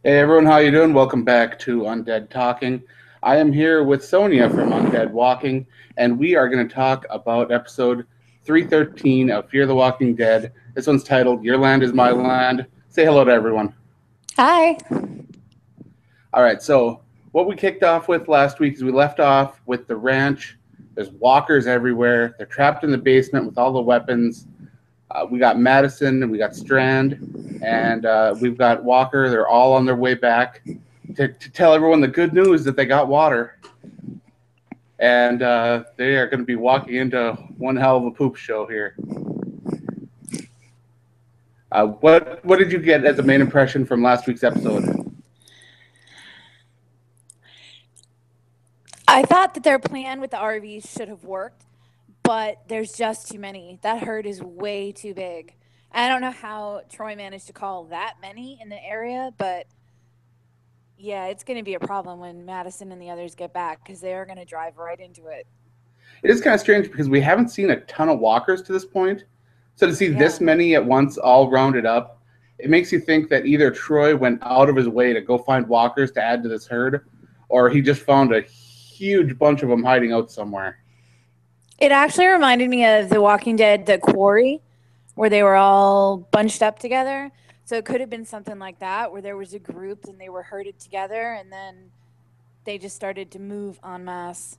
Hey everyone, how you doing? Welcome back to Undead Talking. I am here with Sonia from Undead Walking, and we are going to talk about episode 313 of Fear the Walking Dead. This one's titled Your Land is My Land. Say hello to everyone. Hi. All right, so what we kicked off with last week is we left off with the ranch. There's walkers everywhere. They're trapped in the basement with all the weapons. We got Madison and we got Strand, and we've got Walker. They're all on their way back to tell everyone the good news that they got water, and they are going to be walking into one hell of a poop show here. What did you get as a main impression from last week's episode? I thought that their plan with the RVs should have worked, but there's just too many. That herd is way too big. I don't know how Troy managed to call that many in the area, but yeah, it's going to be a problem when Madison and the others get back because they are going to drive right into it. It is kind of strange because we haven't seen a ton of walkers to this point, so to see this Yeah. many at once, all rounded up, it makes you think that either Troy went out of his way to go find walkers to add to this herd, or he just found a huge bunch of them hiding out somewhere. It actually reminded me of The Walking Dead, The Quarry, where they were all bunched up together. So it could have been something like that, where there was a group and they were herded together and then they just started to move en masse.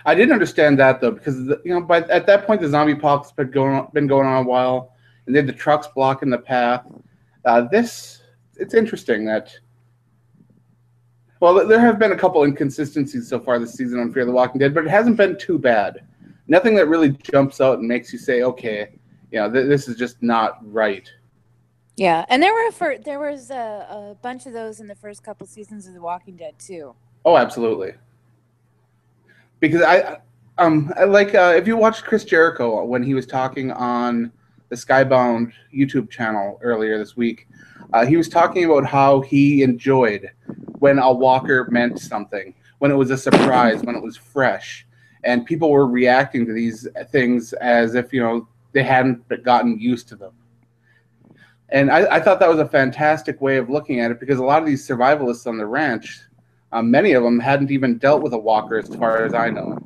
I didn't understand that though, because by at that point the zombie apocalypse been going on a while, and they had the trucks blocking the path. This it's interesting that well, there have been a couple inconsistencies so far this season on Fear the Walking Dead, but it hasn't been too bad. Nothing that really jumps out and makes you say, okay, this is just not right. Yeah, and there was a bunch of those in the first couple seasons of The Walking Dead too. Oh, absolutely. Because I like if you watched Chris Jericho when he was talking on the Skybound YouTube channel earlier this week, he was talking about how he enjoyed when a walker meant something, when it was a surprise, when it was fresh, and people were reacting to these things as if they hadn't gotten used to them. And I thought that was a fantastic way of looking at it because a lot of these survivalists on the ranch, many of them hadn't even dealt with a walker as far as I know.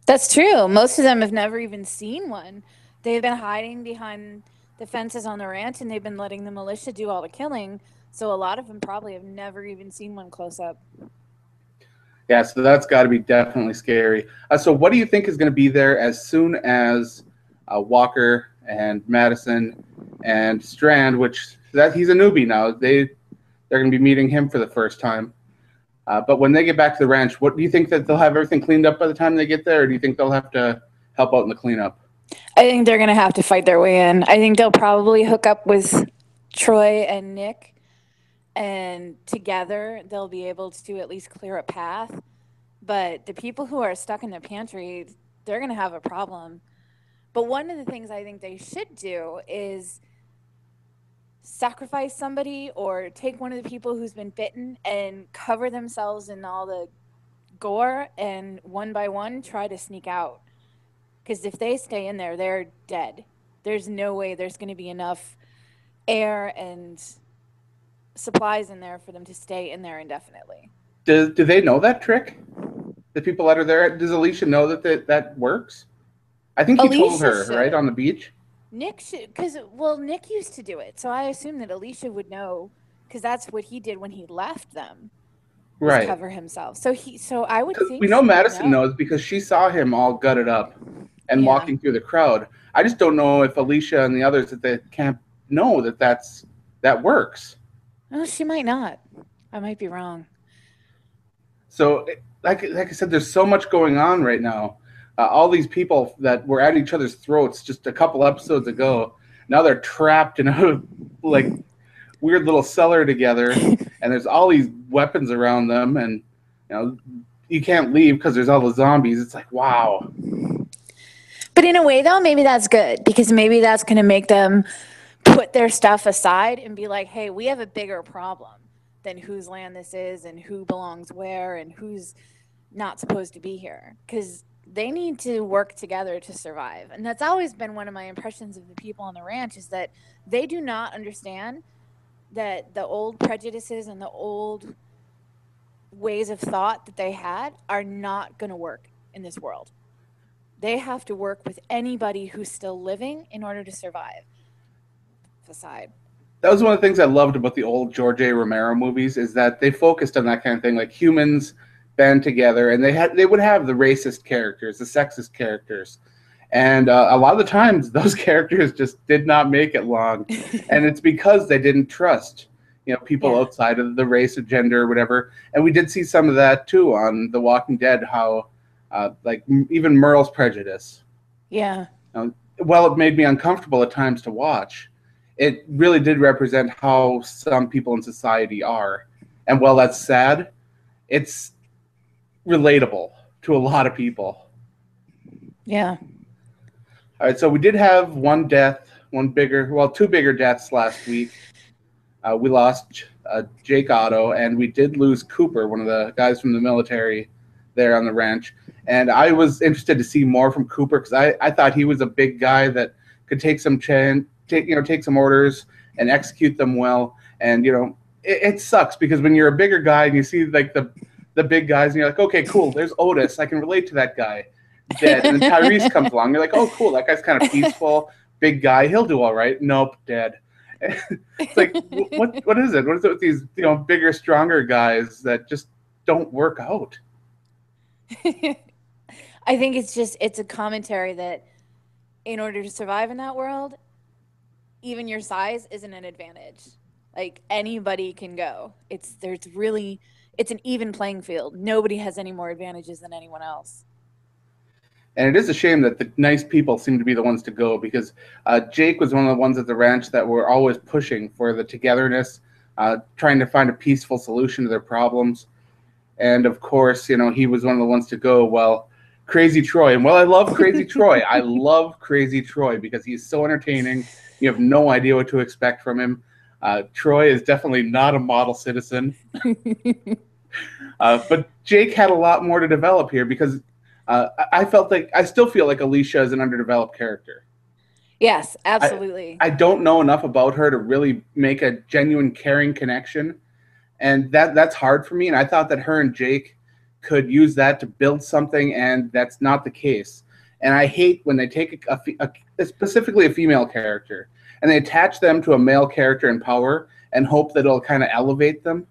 That's true. Most of them have never even seen one. They've been hiding behind the fences on the ranch and they've been letting the militia do all the killing. So a lot of them probably have never even seen one close up. Yeah, so that's got to be definitely scary. So, what do you think is going to be there as soon as Walker and Madison and Strand, which that he's a newbie now, they're going to be meeting him for the first time. But when they get back to the ranch, what do you think that they'll have everything cleaned up by the time they get there, or do you think they'll have to help out in the cleanup? I think they're going to have to fight their way in. I think they'll probably hook up with Troy and Nick, and together they'll be able to at least clear a path. But the people who are stuck in the pantry, they're going to have a problem. But one of the things I think they should do is sacrifice somebody or take one of the people who's been bitten and cover themselves in all the gore and one by one try to sneak out. Because if they stay in there, they're dead. There's no way there's going to be enough air and supplies in there for them to stay in there indefinitely. Do they know that trick? The people that are there, does Alicia know that works? I think he told Alicia her right should. on the beach. Nick should, because, well, Nick used to do it. So I assume that Alicia would know because that's what he did when he left them was Right. cover himself. So I would We think know she would Madison know. knows because she saw him all gutted up and Yeah. walking through the crowd. I just don't know if Alicia and the others that they can't know that works. Oh, she might not. I might be wrong. So, like I said, there's so much going on right now. All these people that were at each other's throats just a couple episodes ago, now they're trapped in a like weird little cellar together, and there's all these weapons around them, and you know you can't leave because there's all the zombies. It's like wow. But in a way, though, maybe that's good because maybe that's going to make them put their stuff aside and be like, hey, we have a bigger problem than whose land this is and who belongs where and who's not supposed to be here. Because they need to work together to survive. And that's always been one of my impressions of the people on the ranch is that they do not understand that the old prejudices and the old ways of thought that they had are not going to work in this world. They have to work with anybody who's still living in order to survive. Aside. That was one of the things I loved about the old George A. Romero movies is that they focused on that kind of thing, like humans band together, and they would have the racist characters, the sexist characters, and a lot of the times those characters just did not make it long, and it's because they didn't trust people Yeah. outside of the race or gender or whatever. And we did see some of that too on The Walking Dead, how like even Merle's prejudice. Yeah. While it made me uncomfortable at times to watch, it really did represent how some people in society are. And while that's sad, it's relatable to a lot of people. Yeah. All right, so we did have one death, two bigger deaths last week. We lost Jake Otto, and we did lose Cooper, one of the guys from the military there on the ranch. And I was interested to see more from Cooper because I thought he was a big guy that could take some orders and execute them well. And it sucks because when you're a bigger guy and you see like the big guys and you're like, okay, cool, there's Otis, I can relate to that guy. Dead. And then Tyrese comes along, you're like, oh, cool, that guy's kind of peaceful, big guy, he'll do all right. Nope, dead. It's like, what is it? What is it with these bigger, stronger guys that just don't work out? I think it's a commentary that in order to survive in that world, even your size isn't an advantage. Like anybody can go. It's an even playing field. Nobody has any more advantages than anyone else. And it is a shame that the nice people seem to be the ones to go because Jake was one of the ones at the ranch that were always pushing for the togetherness, trying to find a peaceful solution to their problems. And of course, he was one of the ones to go. Well, Crazy Troy. And I love Crazy Troy. I love Crazy Troy because he's so entertaining. You have no idea what to expect from him. Troy is definitely not a model citizen. But Jake had a lot more to develop here because I still feel like Alicia is an underdeveloped character. Yes, absolutely. I don't know enough about her to really make a genuine caring connection. And that's hard for me. And I thought that her and Jake could use that to build something, and that's not the case. And I hate when they take specifically a female character and they attach them to a male character in power and hope that it'll kind of elevate them.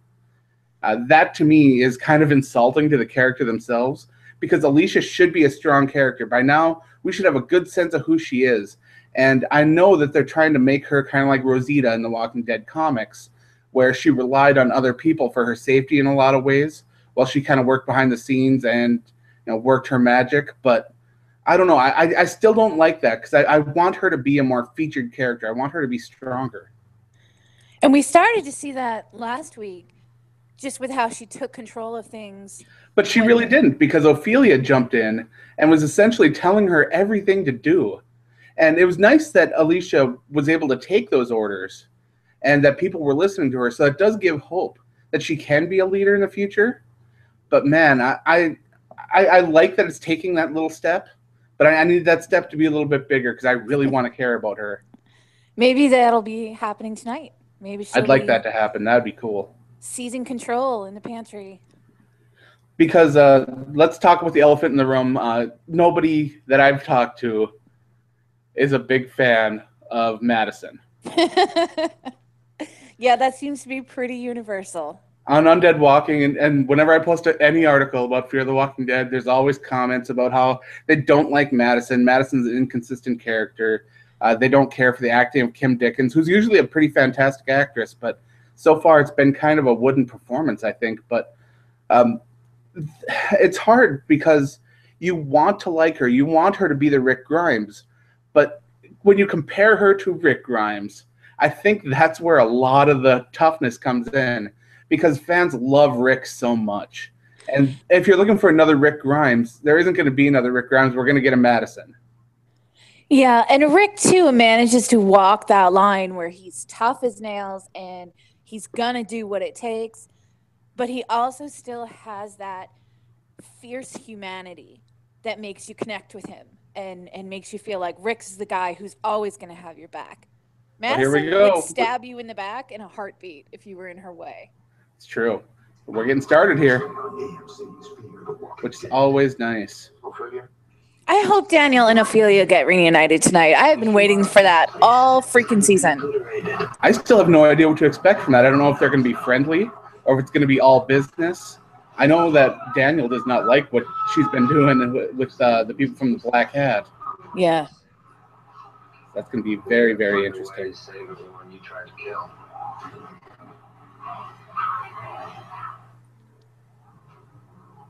That to me is kind of insulting to the character themselves because Alicia should be a strong character. By now, we should have a good sense of who she is. And I know that they're trying to make her kind of like Rosita in the Walking Dead comics, where she relied on other people for her safety in a lot of ways, while she kind of worked behind the scenes and worked her magic. But I don't know. I still don't like that because I want her to be a more featured character. I want her to be stronger. And we started to see that last week, just with how she took control of things. But she really didn't, because Ophelia jumped in and was essentially telling her everything to do. And it was nice that Alicia was able to take those orders and that people were listening to her. So it does give hope that she can be a leader in the future. But man, I like that it's taking that little step, but I need that step to be a little bit bigger because I really want to care about her. Maybe that'll be happening tonight. Maybe I'd like that to happen. That'd be cool. Seizing control in the pantry. Because let's talk about the elephant in the room. Nobody that I've talked to is a big fan of Madison. Yeah, that seems to be pretty universal. On Undead Walking, and whenever I post any article about Fear the Walking Dead, there's always comments about how they don't like Madison. Madison's an inconsistent character. They don't care for the acting of Kim Dickens, who's usually a pretty fantastic actress, but so far it's been kind of a wooden performance, I think. But it's hard because you want to like her. You want her to be the Rick Grimes. But when you compare her to Rick Grimes, I think that's where a lot of the toughness comes in, because fans love Rick so much. And if you're looking for another Rick Grimes, there isn't going to be another Rick Grimes. We're going to get a Madison. Yeah, and Rick, too, manages to walk that line where he's tough as nails and he's going to do what it takes, but he also still has that fierce humanity that makes you connect with him and makes you feel like Rick's the guy who's always going to have your back. Madison here we go. would stab you in the back in a heartbeat if you were in her way. It's true. We're getting started here, which is always nice. I hope Daniel and Ophelia get reunited tonight. I have been waiting for that all freaking season. I still have no idea what to expect from that. I don't know if they're going to be friendly or if it's going to be all business. I know that Daniel does not like what she's been doing with the people from the Black Hat. Yeah. That's going to be very, very interesting.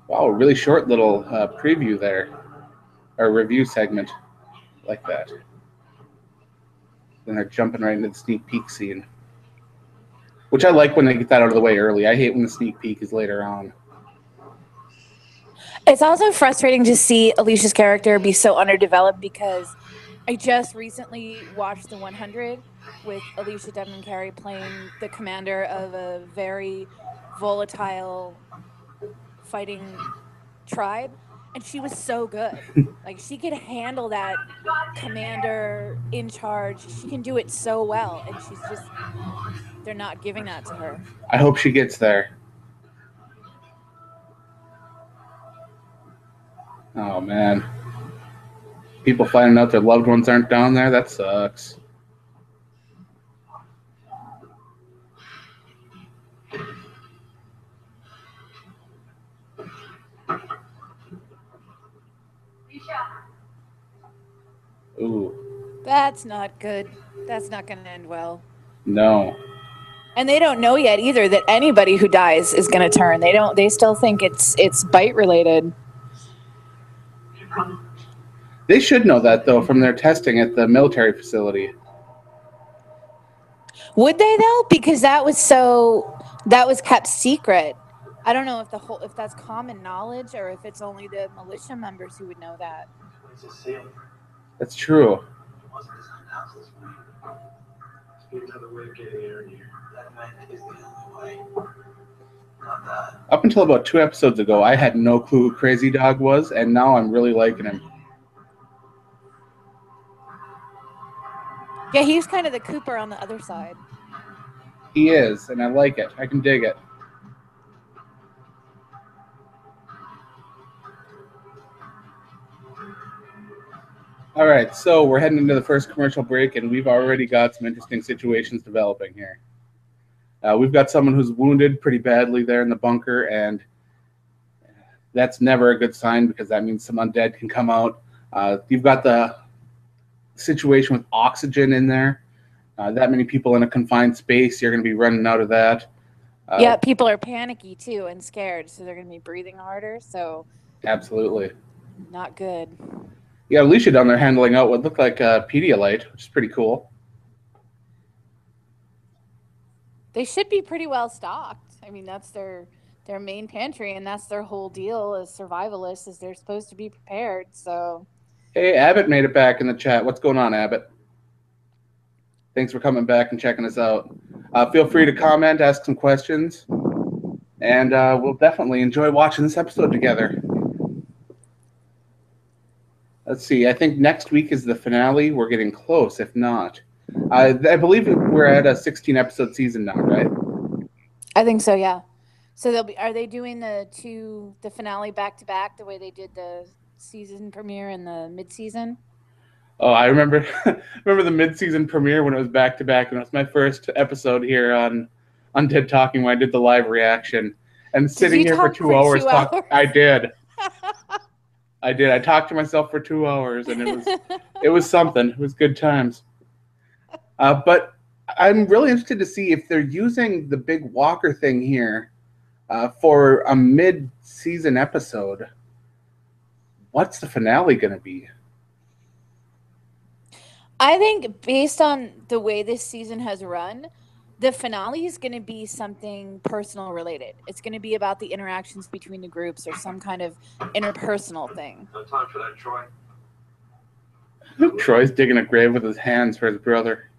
Wow, a really short little preview there, or review segment like that. Then they're jumping right into the sneak peek scene, which I like when they get that out of the way early. I hate when the sneak peek is later on. It's also frustrating to see Alicia's character be so underdeveloped because I just recently watched The 100 with Alicia Devon Carey playing the commander of a very volatile fighting tribe, and she was so good. Like, she could handle that commander in charge. She can do it so well, and they're not giving that to her. I hope she gets there. Oh, man. People finding out their loved ones aren't down there, that sucks. Ooh. That's not good. That's not going to end well. No. And they don't know yet either that anybody who dies is going to turn. They still think it's bite related. They should know that, though, from their testing at the military facility. Would they, though? Because that was kept secret. I don't know if that's common knowledge or if it's only the militia members who would know that. That's true. Up until about 2 episodes ago, I had no clue who Crazy Dog was, and now I'm really liking him. Yeah, he's kind of the Cooper on the other side. He is, and I like it. I can dig it. All right, so we're heading into the first commercial break, and we've already got some interesting situations developing here. We've got someone who's wounded pretty badly there in the bunker, and that's never a good sign because that means some undead can come out. You've got the situation with oxygen in there. That many people in a confined space, you're going to be running out of that. Yeah, people are panicky too and scared, so they're going to be breathing harder. So absolutely not good. Yeah, Alicia down there handling out what looked like Pedialyte, which is pretty cool. They should be pretty well stocked. I mean, that's their main pantry, and that's their whole deal as survivalists, is they're supposed to be prepared. So, hey, Abbott made it back in the chat. What's going on, Abbott? Thanks for coming back and checking us out. Feel free to comment, ask some questions, and we'll definitely enjoy watching this episode together. Let's see. I think next week is the finale. We're getting close, if not. I believe we're at a 16-episode season now, right? I think so, yeah. So are they doing the finale back to back the way they did the season premiere and the mid-season? Oh, I remember the mid-season premiere when it was back to back, and it was my first episode here on Undead Talking when I did the live reaction. And sitting here for 2 hours, I did. I did. I talked to myself for 2 hours, and it was something. It was good times. But I'm really interested to see if they're using the big walker thing here for a mid-season episode. What's the finale going to be? I think based on the way this season has run, the finale is going to be something personal related. It's going to be about the interactions between the groups or some kind of interpersonal thing. No time for that, Troy. Troy's digging a grave with his hands for his brother.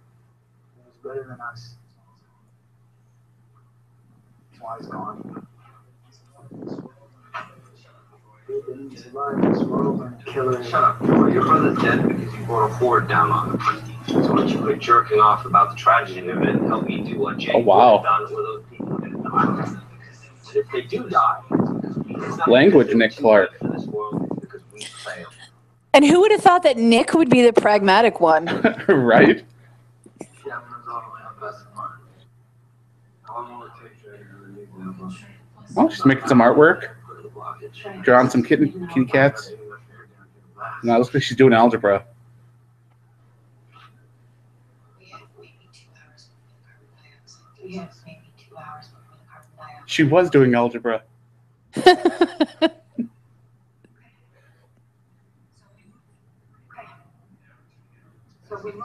He's better than us. That's why he's gone. We didn't survive this world and kill it. Shut up, Troy. Your brother's dead because you brought a horde down on him. So why don't you quit jerking off about the tragedy of it and help me do what Jake Oh, wow. would have done with those people that die. And if they do die, it's not Language, because they were Nick too Clark. good for this world, it's because we failed. And who would have thought that Nick would be the pragmatic one? Right? Yeah, I'm gonna best part. How long will it take you? Oh, she's making some artwork. Drawing some kitty cats. No, it looks like she's doing algebra. We have maybe 2 hours before the carbon dioxide. She was doing algebra. So we move.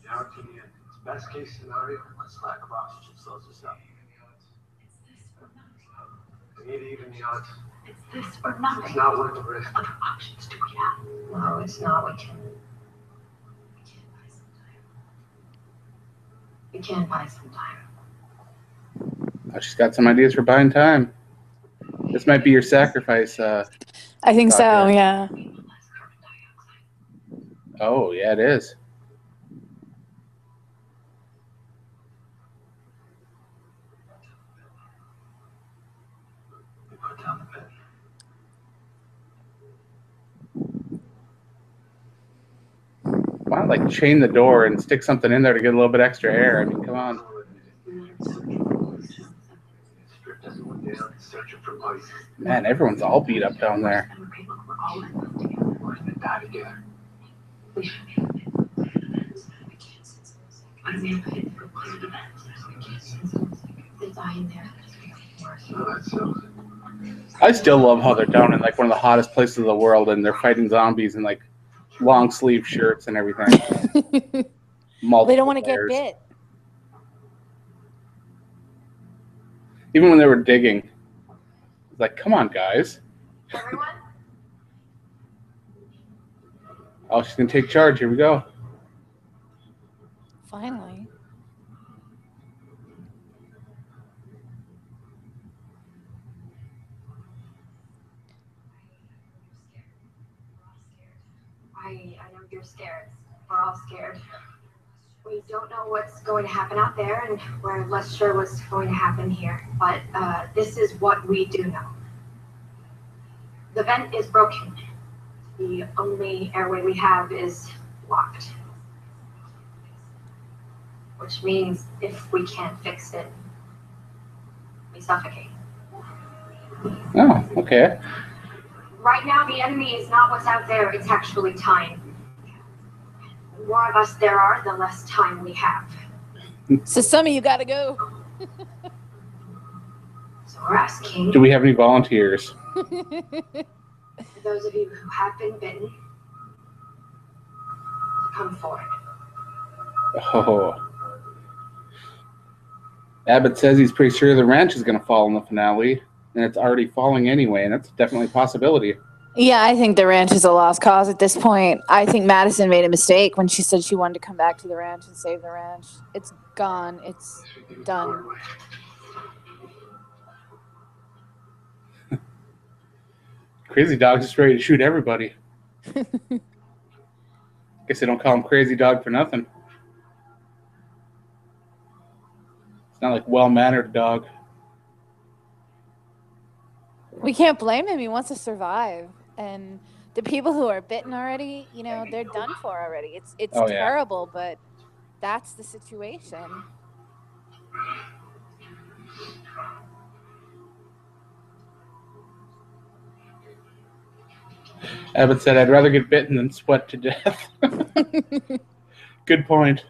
Now to the end. Best case scenario, let's let oxygen slows us up. We need even the odds. It's this or nothing. It's not worth the risk. Other options do we have? No, it's not. We can buy some time. Oh, she's got some ideas for buying time. This might be your sacrifice. I think so, Doctor. yeah. Less carbon dioxide. Oh, yeah, it is. We put down the pen. Why not, like, chain the door and stick something in there to get a little bit extra air? I mean, come on. Stripped everyone down, searching for life. Man, everyone's all beat up down there. And we're all in love together. We're gonna die together. We should be okay. I mean, if it's complete events, we can't sense they die in there. So that's so. I still love how they're down in, like, one of the hottest places in the world, and they're fighting zombies in, like, long sleeve shirts and everything. Multiple They don't want to get layers. bit. Even when they were digging. It's like, come on, guys. Everyone? Oh, she's going to take charge. Here we go. Finally. I know you're scared. We're all scared. We don't know what's going to happen out there, and we're less sure what's going to happen here. But this is what we do know. The vent is broken. The only airway we have is locked. Which means if we can't fix it, we suffocate. Oh, okay. Right now, the enemy is not what's out there, it's actually time. The more of us there are, the less time we have. So some of you got to go. So we're asking, Do we have any volunteers? for those of you who have been bitten, to come forward. Oh. Abbott says he's pretty sure the ranch is going to fall in the finale, and it's already falling anyway, and that's definitely a possibility. Yeah, I think the ranch is a lost cause at this point. I think Madison made a mistake when she said she wanted to come back to the ranch and save the ranch. It's gone. It's done. Crazy Dog's just ready to shoot everybody. Guess they don't call him Crazy Dog for nothing. It's not like well-mannered dog. We can't blame him. He wants to survive. And the people who are bitten already, you know, they're done for already. It's Oh, yeah. terrible, but that's the situation. Abbott said, I'd rather get bitten than sweat to death. Good point.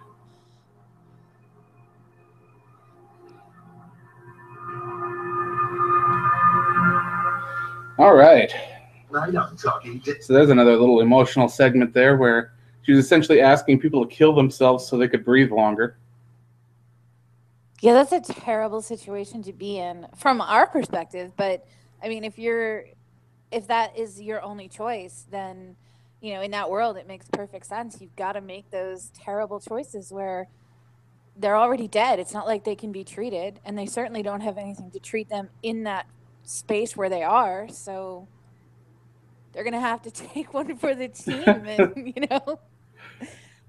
All right. I know I'm talking. So there's another little emotional segment there where she was essentially asking people to kill themselves so they could breathe longer. Yeah, that's a terrible situation to be in from our perspective. But I mean, if that is your only choice, then, you know, in that world, it makes perfect sense. You've got to make those terrible choices where they're already dead. It's not like they can be treated, and they certainly don't have anything to treat them in that space where they are. So they're going to have to take one for the team and, you know,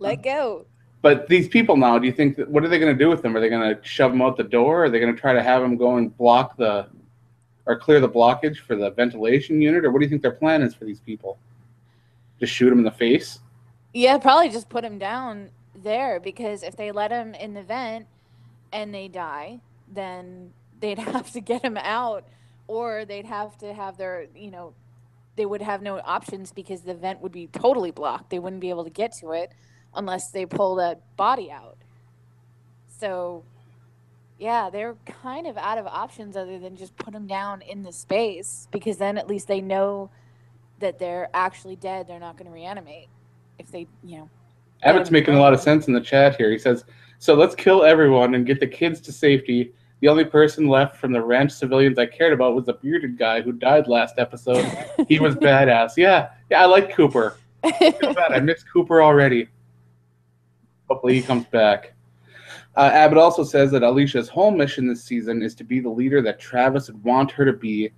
Let go. But these people now, do you think what are they going to do with them? Are they going to shove them out the door? Are they going to try to have them go and block or clear the blockage for the ventilation unit? Or what do you think their plan is for these people? Just shoot them in the face? Yeah, probably just put them down there, because if they let them in the vent and they die, then they'd have to get them out, or they'd have to have their, they would have no options because the vent would be totally blocked. They wouldn't be able to get to it unless they pull that body out. So, yeah, they're kind of out of options other than just put them down in the space, because then at least they know that they're actually dead. They're not going to reanimate if they, Abbott's making a lot of sense in the chat here. He says, so let's kill everyone and get the kids to safety. The only person left from the ranch civilians I cared about was the bearded guy who died last episode. He was badass. Yeah, I like Cooper. I feel bad. I missed Cooper already. Hopefully he comes back. Abbott also says that Alicia's whole mission this season is to be the leader that Travis would want her to be.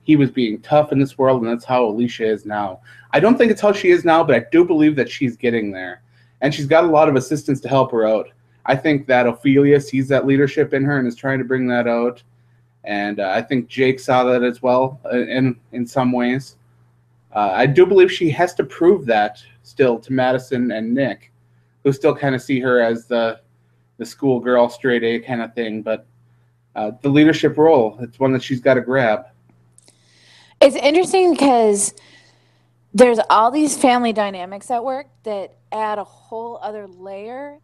He was being tough in this world, and that's how Alicia is now. I don't think it's how she is now, but I do believe that she's getting there. And she's got a lot of assistants to help her out. I think that Ophelia sees that leadership in her and is trying to bring that out. And I think Jake saw that as well in some ways. I do believe she has to prove that still to Madison and Nick, who still kind of see her as the schoolgirl, straight A kind of thing. But the leadership role, it's one that she's got to grab. It's interesting because there's all these family dynamics at work that add a whole other layer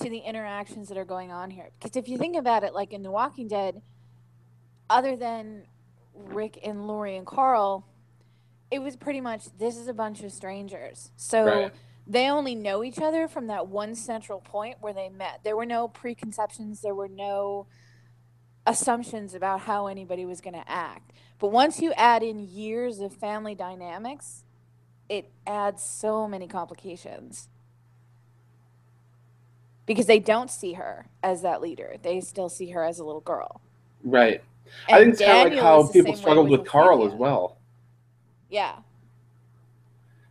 to the interactions that are going on here. Because if you think about it, like in The Walking Dead, other than Rick and Lori and Carl, it was pretty much, this is a bunch of strangers. So Right. They only know each other from that one central point where they met. There were no preconceptions. There were no assumptions about how anybody was going to act. But once you add in years of family dynamics, it adds so many complications. Because they don't see her as that leader. They still see her as a little girl. Right. And I think it's kind of like Daniel how is the people same way struggled with Carl Ophelia. as well. Yeah.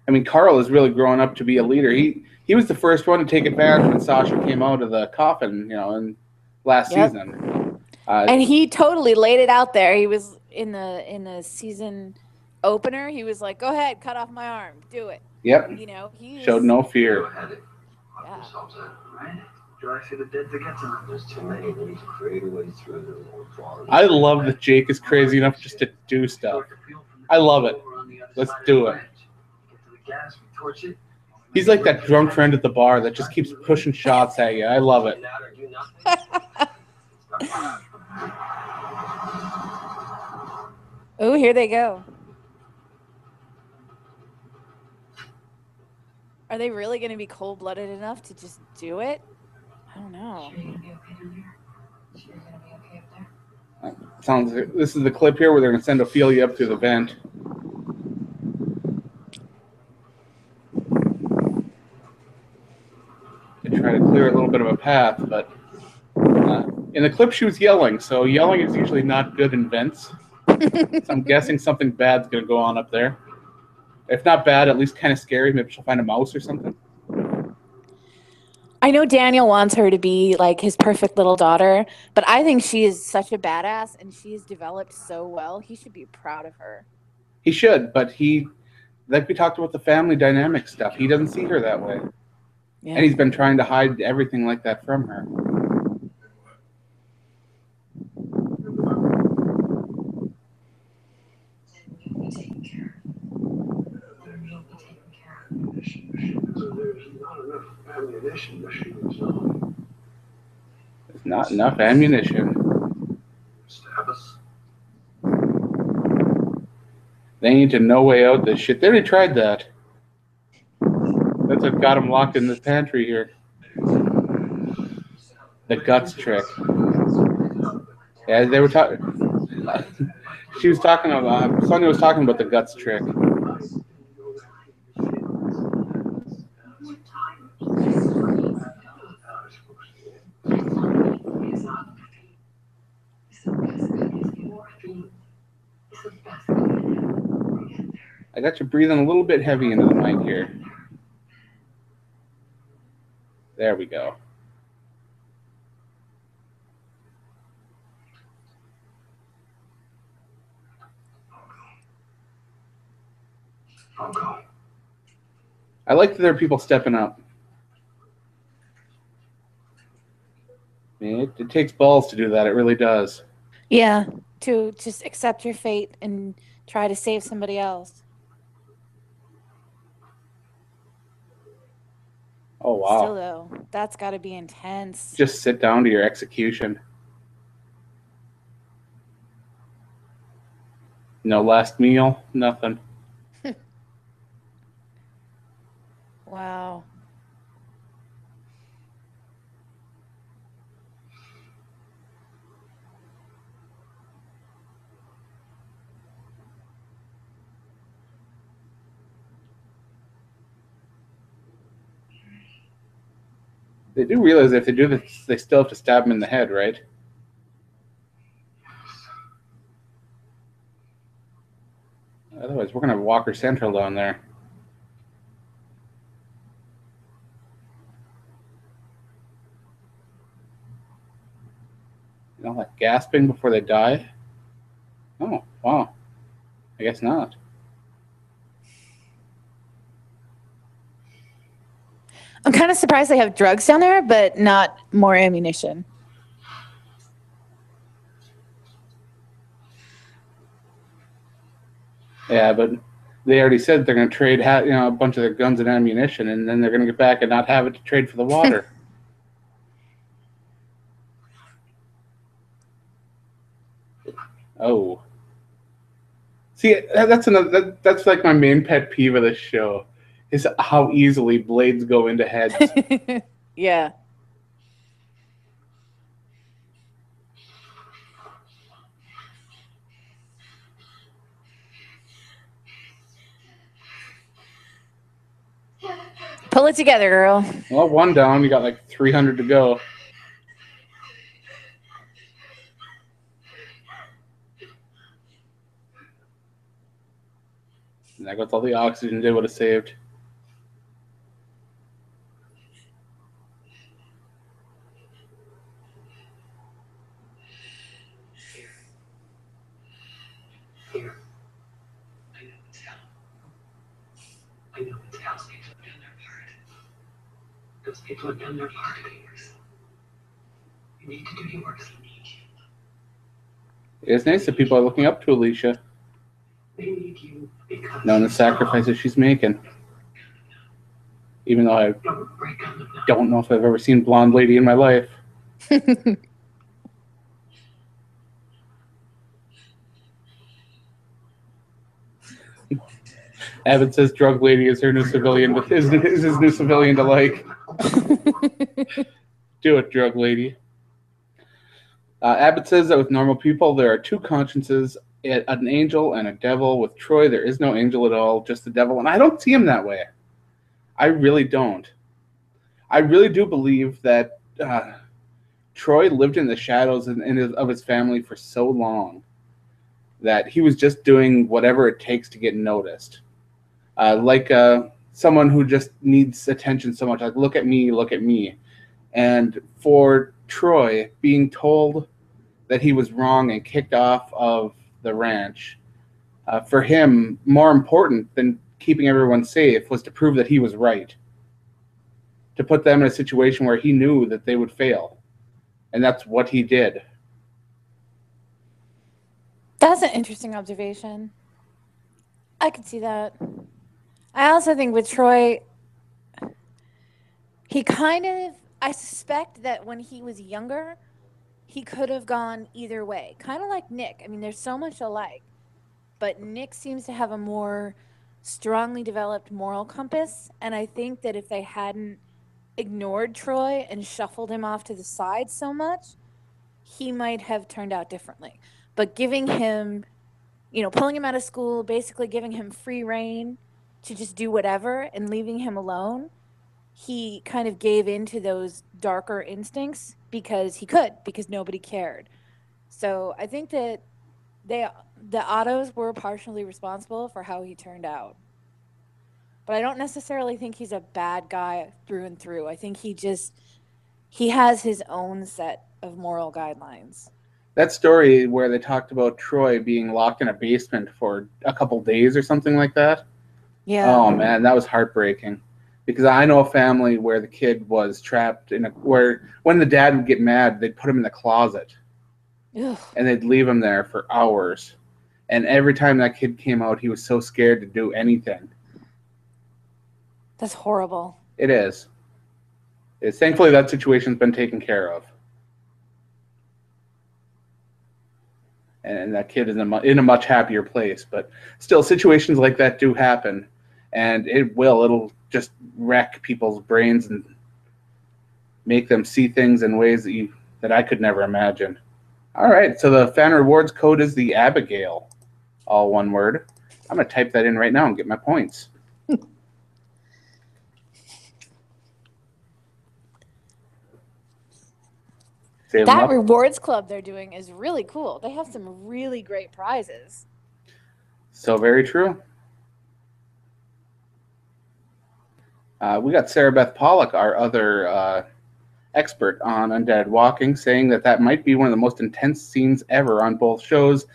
I mean, Carl is really growing up to be a leader. He was the first one to take advantage when Sasha came out of the coffin, in last Yep. season. And he totally laid it out there. He was in the season opener. He was like, "Go ahead, cut off my arm, do it." Yep. He Showed no Go fear. ahead. Lock Yeah. yourselves in, right? Drive through the dead to get to them. There's too many that need to create a way through the more quality. I love that Jake is crazy enough just to do stuff. I love it. Let's do it. Get to the gas, we torch it. He's like that drunk friend at the bar that just keeps pushing shots at you. I love it. Find out or do nothing. Oh, here they go. Are they really going to be cold-blooded enough to just do it? I don't know. Sure you're gonna be okay down here? Sure you're gonna be okay up there? Sounds like this is the clip here where they're going to send Ophelia up through the vent. To try to clear a little bit of a path, but in the clip she was yelling, so yelling is usually not good in vents. So I'm guessing something bad's going to go on up there. If not bad, at least kind of scary. Maybe she'll find a mouse or something. I know Daniel wants her to be like his perfect little daughter, but I think she is such a badass and she has developed so well. He should be proud of her. He should, but like we talked about the family dynamic stuff, he doesn't see her that way. Yeah. And he's been trying to hide everything like that from her. Then you'll be taken care of. Then you'll be taken care of. So there's not enough ammunition machines on. There's not enough ammunition. Stab us. They need to no way out this shit. They already tried that. That's what got him locked in the pantry here. The guts trick. Yeah, they were talking. She was talking about. Sonia was talking about the guts trick. I got you breathing a little bit heavy into the mic here. There we go. I'll go. I like that there are people stepping up. I mean, it takes balls to do that. It really does. Yeah, to just accept your fate and try to save somebody else. Oh, wow. Still, though, that's got to be intense. Just sit down to your execution. No last meal, nothing. Wow. They do realize if they do this, they still have to stab him in the head, right? Otherwise, we're going to have Walker Central down there. You know, like gasping before they die? Oh, wow. I guess not. I'm kind of surprised they have drugs down there, but not more ammunition. Yeah, but they already said they're going to trade a bunch of their guns and ammunition, and then they're going to get back and not have it to trade for the water. Oh. See, that's another. That's like my main pet peeve of this show, is how easily blades go into heads. Yeah. Pull it together, girl. Well, one down. You got like 300 to go. And that goes all the oxygen they would have saved. Here. I know it's hell. I know it's hell. Those people have done their part. Those people have done their part. You need to do yours. It's nice that people are looking up to Alicia, They need you because knowing the sacrifices she's making. Even though I don't break on them now. don't know if I've ever seen Blonde Lady in my life. Abbott says Drug Lady is her new civilian, is his new civilian to like. Do it, Drug Lady. Abbott says that with normal people, there are two consciences, an angel and a devil. With Troy, there is no angel at all, just the devil. And I don't see him that way. I really don't. I really do believe that Troy lived in the shadows of his family for so long that he was just doing whatever it takes to get noticed. Like someone who just needs attention so much. Like, look at me, look at me. And for Troy, being told that he was wrong and kicked off of the ranch, for him, more important than keeping everyone safe was to prove that he was right. To put them in a situation where he knew that they would fail. And that's what he did. That's an interesting observation. I could see that. I also think with Troy, he I suspect that when he was younger, he could have gone either way. Kind of like Nick. I mean, they're so much alike. But Nick seems to have a more strongly developed moral compass. And I think that if they hadn't ignored Troy and shuffled him off to the side so much, he might have turned out differently. But giving him, pulling him out of school, basically giving him free rein to just do whatever and leaving him alone, he kind of gave into those darker instincts because nobody cared. So I think that the Ottos were partially responsible for how he turned out. but I don't necessarily think he's a bad guy through and through. I think he has his own set of moral guidelines. That story where they talked about Troy being locked in a basement for a couple days or something like that. Yeah. Oh man, that was heartbreaking. Because I know a family where the kid was trapped where when the dad would get mad, they'd put him in the closet Ugh. and they'd leave him there for hours. And every time that kid came out, he was so scared to do anything. That's horrible. It is. Thankfully that situation's been taken care of. And that kid is in a much happier place. But still, situations like that do happen. And it'll just wreck people's brains and make them see things in ways that I could never imagine. All right, so the fan rewards code is the Abigail, all one word. I'm going to type that in right now and get my points. Save them That up. rewards club they're doing is really cool. They have some really great prizes. So very true. We got Sarah Beth Pollock, our other expert on Undead Walking, saying that might be one of the most intense scenes ever on both shows.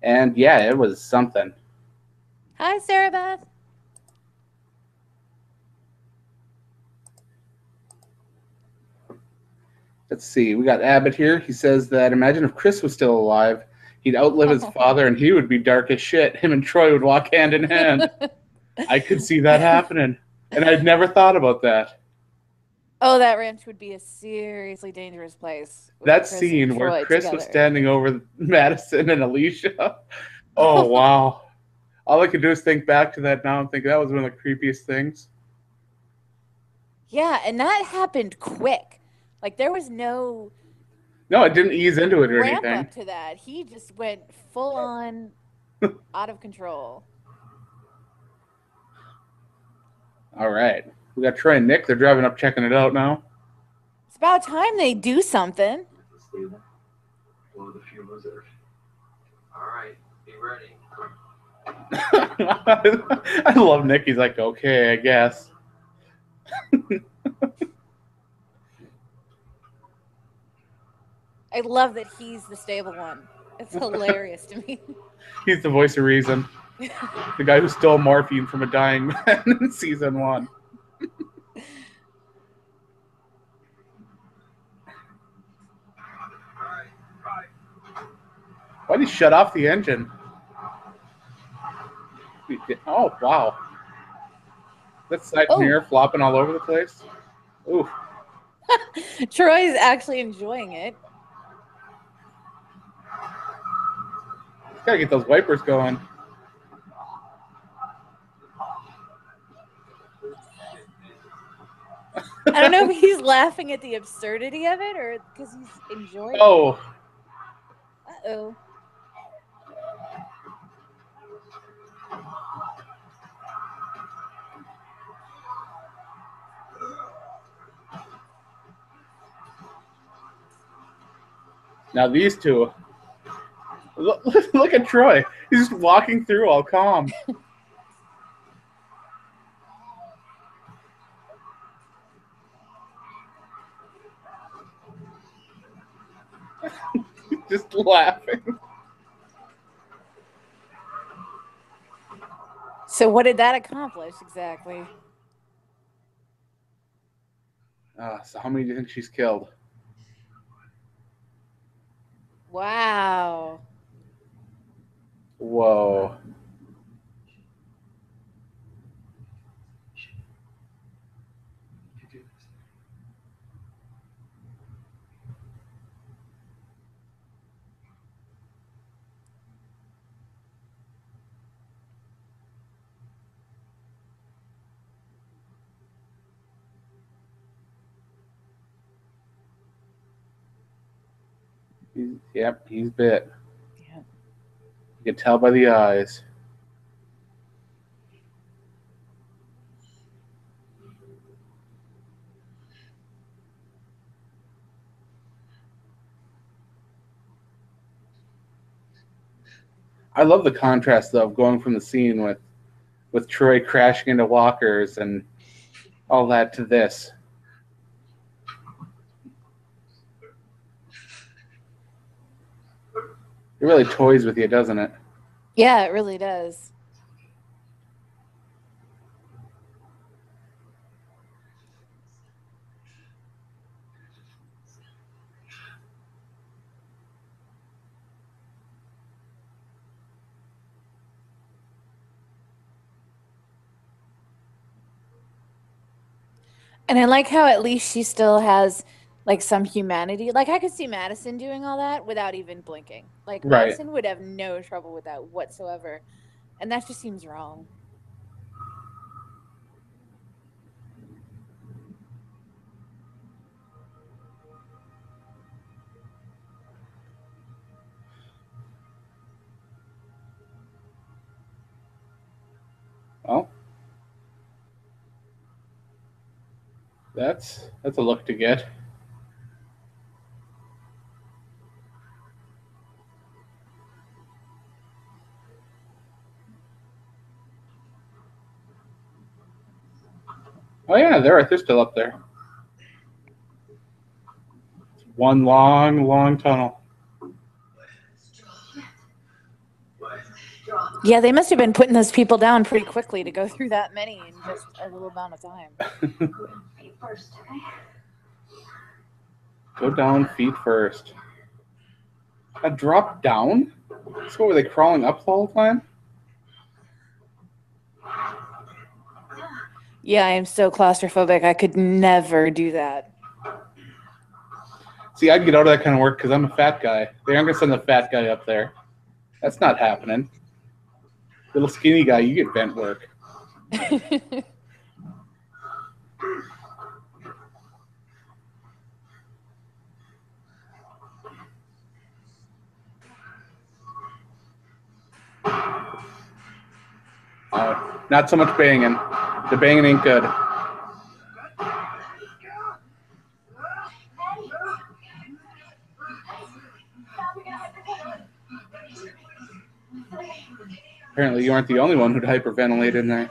And yeah, it was something. Hi, Sarah Beth. Let's see. We got Abbott here. He says that imagine if Chris was still alive, he'd outlive his father and he would be dark as shit. Him and Troy would walk hand in hand. I could see that happening. And I'd never thought about that. Oh, that ranch would be a seriously dangerous place. with That Chris and scene where Troy Chris was together. standing over Madison and Alicia. Oh, wow. All I could do is think back to that now and think that was one of the creepiest things. Yeah, and that happened quick. Like, there was no No, it didn't ease into it or ramp anything. up to that. He just went full on out of control. All right. We got Troy and Nick. They're driving up checking it out now. It's about time they do something. Stable. Blow the fuel reserve. All right, be ready. I love Nick. He's like, okay, I guess. I love that he's the stable one. It's hilarious to me. He's the voice of reason. The guy who stole morphine from a dying man in season 1. Why'd he shut off the engine? Oh, wow. That side mirror flopping all over the place. Ooh. Troy's actually enjoying it. Gotta get those wipers going. I don't know if he's laughing at the absurdity of it or because he's enjoying it. Oh. Uh-oh. Now these two. Look at Troy. He's just walking through all calm. Just laughing. So what did that accomplish exactly? So how many do you think she's killed? Wow. Whoa. Yep, he's bit. Yeah. You can tell by the eyes. I love the contrast, though, of going from the scene with with Troy crashing into walkers and all that to this. It really toys with you, doesn't it? Yeah, it really does. And I like how at least she still has like some humanity. Like I could see Madison doing all that without even blinking. Like Right. Madison would have no trouble with that whatsoever. And that just seems wrong. Well, that's a look to get. Oh yeah, they're right. They're still up there. It's one long, long tunnel. Yeah, they must have been putting those people down pretty quickly to go through that many in just a little amount of time. Feet first, okay? Go down feet first. A drop down? So what, were they crawling up the whole time? Yeah, I am so claustrophobic. I could never do that. See, I'd get out of that kind of work because I'm a fat guy. They aren't going to send the fat guy up there. That's not happening. Little skinny guy, you get vent work. Not so much banging. The banging ain't good. Apparently you aren't the only one who'd hyperventilate in there.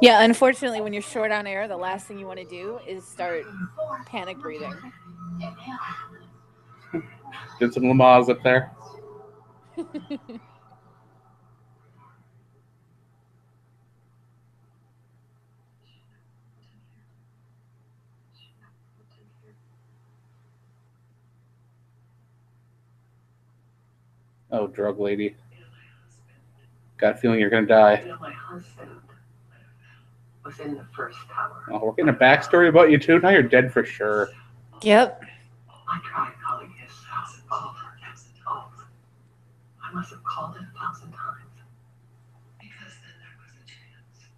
Yeah, unfortunately, when you're short on air, the last thing you want to do is start panic breathing. Did some Lamaze up there. Oh, drug lady. Got a feeling you're going to die. You know, my husband was in the first tower. Oh, we're getting a backstory about you too? Now you're dead for sure. Yep. I tried calling his cell over and over. I must have called it 1,000 times. Because then there was a chance.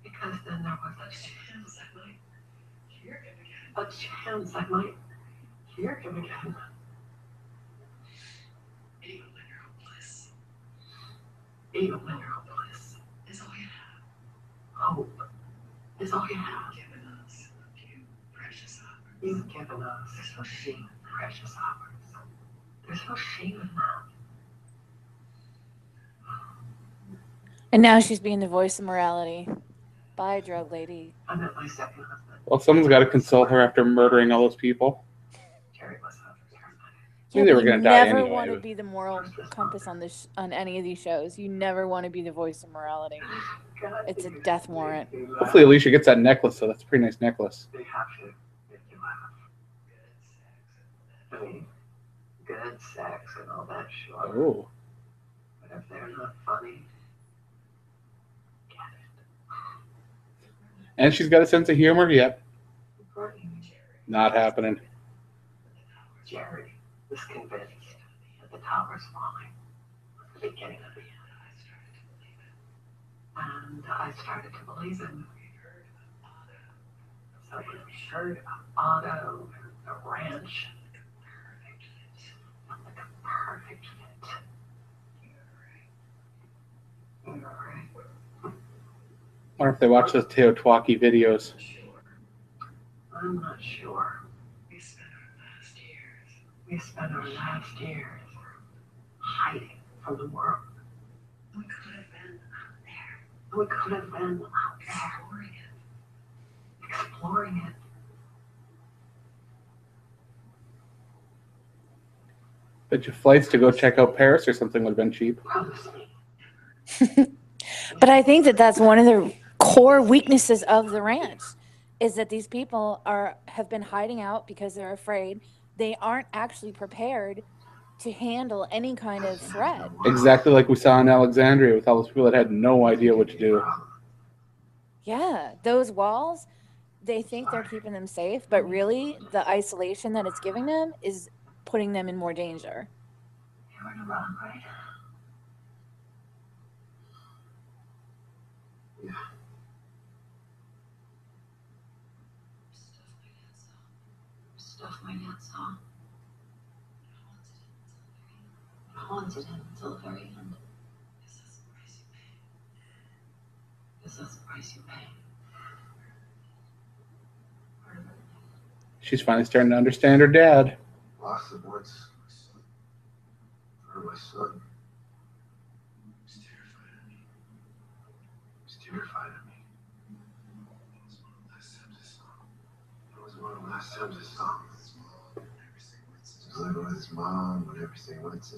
Because then there was a chance I might hear him again. A chance I might hear him again. Even when you're hopeless. Even when you're hopeless. Is all you have. Hope is all you have. You've given us a few precious hours. You've given us a few precious hours. There's no shame in that. And now she's being the voice of morality. Bye, drug lady. I met my second husband. Well, someone's got to console her after murdering all those people. Jerry was a paramedic. Knew they Yeah, were but you gonna die never anyway, want to but- be the moral compass on this on any of these shows. You never want to be the voice of morality. God, It's a they death warrant. make you laugh. Hopefully Alicia gets that necklace, so that's a pretty nice necklace. They have to make you laugh. I mean, good sex and all that, sure. Oh. But if they're not funny, get And she's got a sense of humor? Yep. it. Courtney, Not happening. Jerry was convinced that the tower's falling at the beginning of the end. And I started to believe him. So we heard about Otto and the ranch. Like a perfect fit. You're right. Wonder if they watch those Teotihuacan videos. I'm not sure. We spent our last years hiding from the world. We could We could have been out there exploring it. Bet your flights to go check out Paris or something would have been cheap. Probably. But I think that that's one of the core weaknesses of the ranch is that these people have been hiding out because they're afraid. They aren't actually prepared to handle any kind of threat. Exactly like we saw in Alexandria with all those people that had no idea what to do. Yeah, those walls, they think they're keeping them safe, but really the isolation that it's giving them is putting them in more danger. You were wrong, right? Yeah. Stuff my dad saw. Haunted him until the very end. Guess that's the price you pay. She's finally starting to understand her dad. Lost him once. For my son. He's terrified of me. It was one of the last times I saw him. He was living with his mom when everything went to.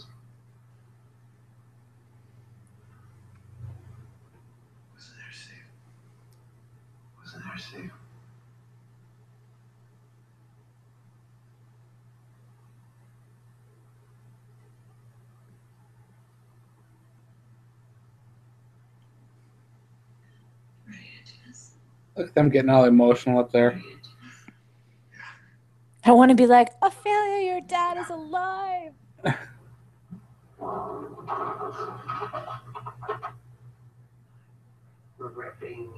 Wasn't there safe? Look at them getting all emotional up there. I want to be like, Ophelia, your dad is alive. Ripping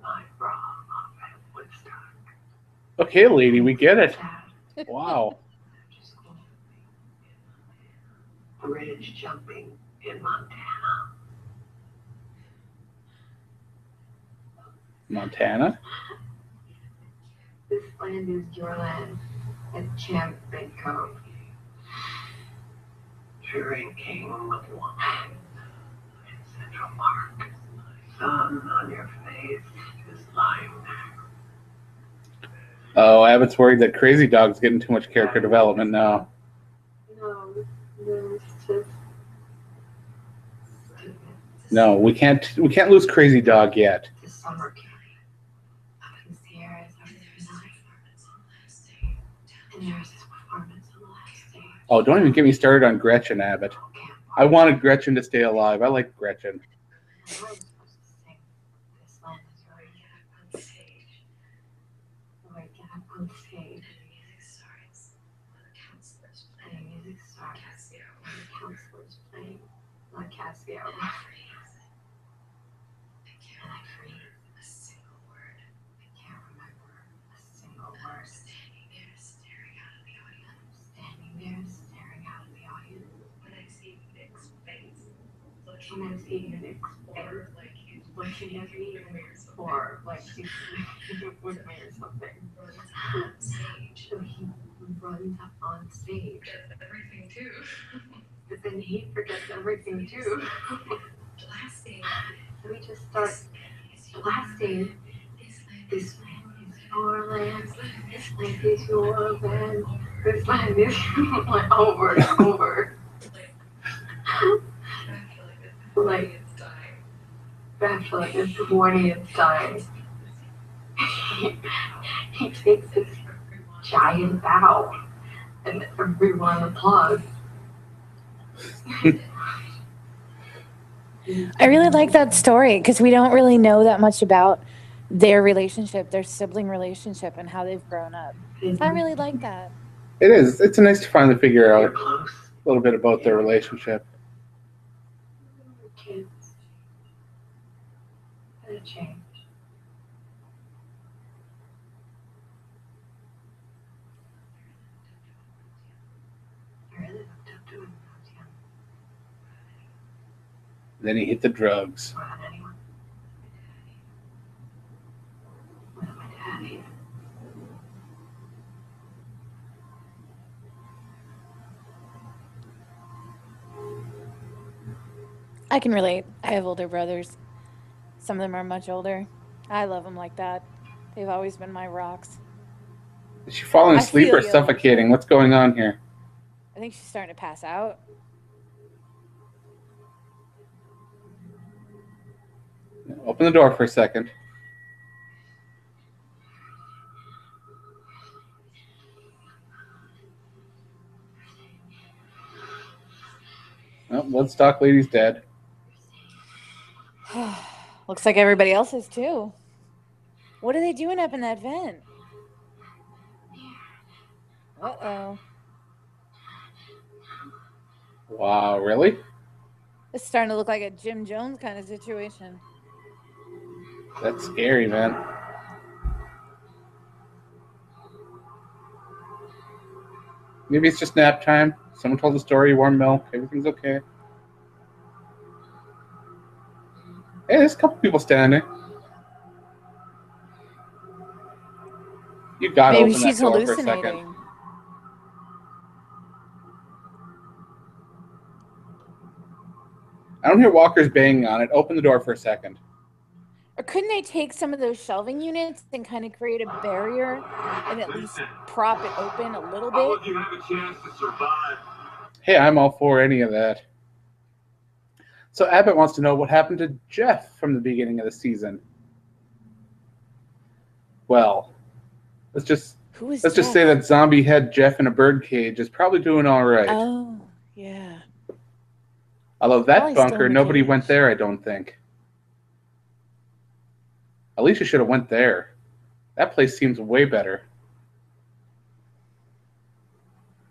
my bra off at Woodstock. Okay, lady, we get it. Wow. Bridge jumping in Montana. Montana? This land is your land. At Champ Big Cove. Drinking wine in Central Park. Sun on your face is lying there. Oh, Abbott's worried that Crazy Dog's getting too much character development now. No, it's just No, we can't lose Crazy Dog yet. the summer camp. Up in the Sierras, everything's nice. And there's this performance on the last day. Oh, don't even get me started on Gretchen, Abbott. I wanted Gretchen to stay alive. I like Gretchen. I was supposed to sing This Land is Yours. Get up on stage. Like, get up on stage. And the music starts. The counselor's playing. Music starts. The counselor's playing. La Casio. And I freeze. A single word. I can't remember a single word. Standing there staring out at the audience. Standing there staring out at the audience. When I see Nick's face. When I see Nick's face. Looking at me or like he's with me or something. So he runs up on stage. Everything too. But then he forgets everything too. Blasting. So we just start blasting. This land is your land. This land is your land. This land is like over and over. Like I feel like it's the 20th time. He takes this giant bow and everyone applauds. I really like that story because we don't really know that much about their relationship, their sibling relationship, and how they've grown up. I really like that. It is. It's nice to finally figure You're out close. a little bit about their relationship. Kids. Gotta change. I really looked up to him when I was young. Then he hit the drugs. More than anyone. More than my dad even. I can relate. I have older brothers. Some of them are much older. I love them like that. They've always been my rocks. Is she falling I asleep feel or you, suffocating? Alicia. What's going on here? I think she's starting to pass out. Open the door for a second. Oh, Woodstock lady's dead. Looks like everybody else is too. What are they doing up in that vent? Uh-oh. Wow, really? It's starting to look like a Jim Jones kind of situation. That's scary, man. Maybe it's just nap time. Someone told a story, warm milk, everything's okay. Hey, there's a couple people standing there. You gotta Maybe open that she's door for a second. hallucinating. I don't hear walkers banging on it. Open the door for a second. Or couldn't they take some of those shelving units and kind of create a barrier and at least prop it open a little How bit? would you have a chance to survive? Hey, I'm all for any of that. So Abbott wants to know what happened to Jeff from the beginning of the season. Well, let's just Who is let's just Jeff? say that zombie head Jeff in a bird cage is probably doing all right. Oh, yeah. Although that Probably still in bunker, the nobody cage. went there, I don't think. Alicia should have went there. That place seems way better.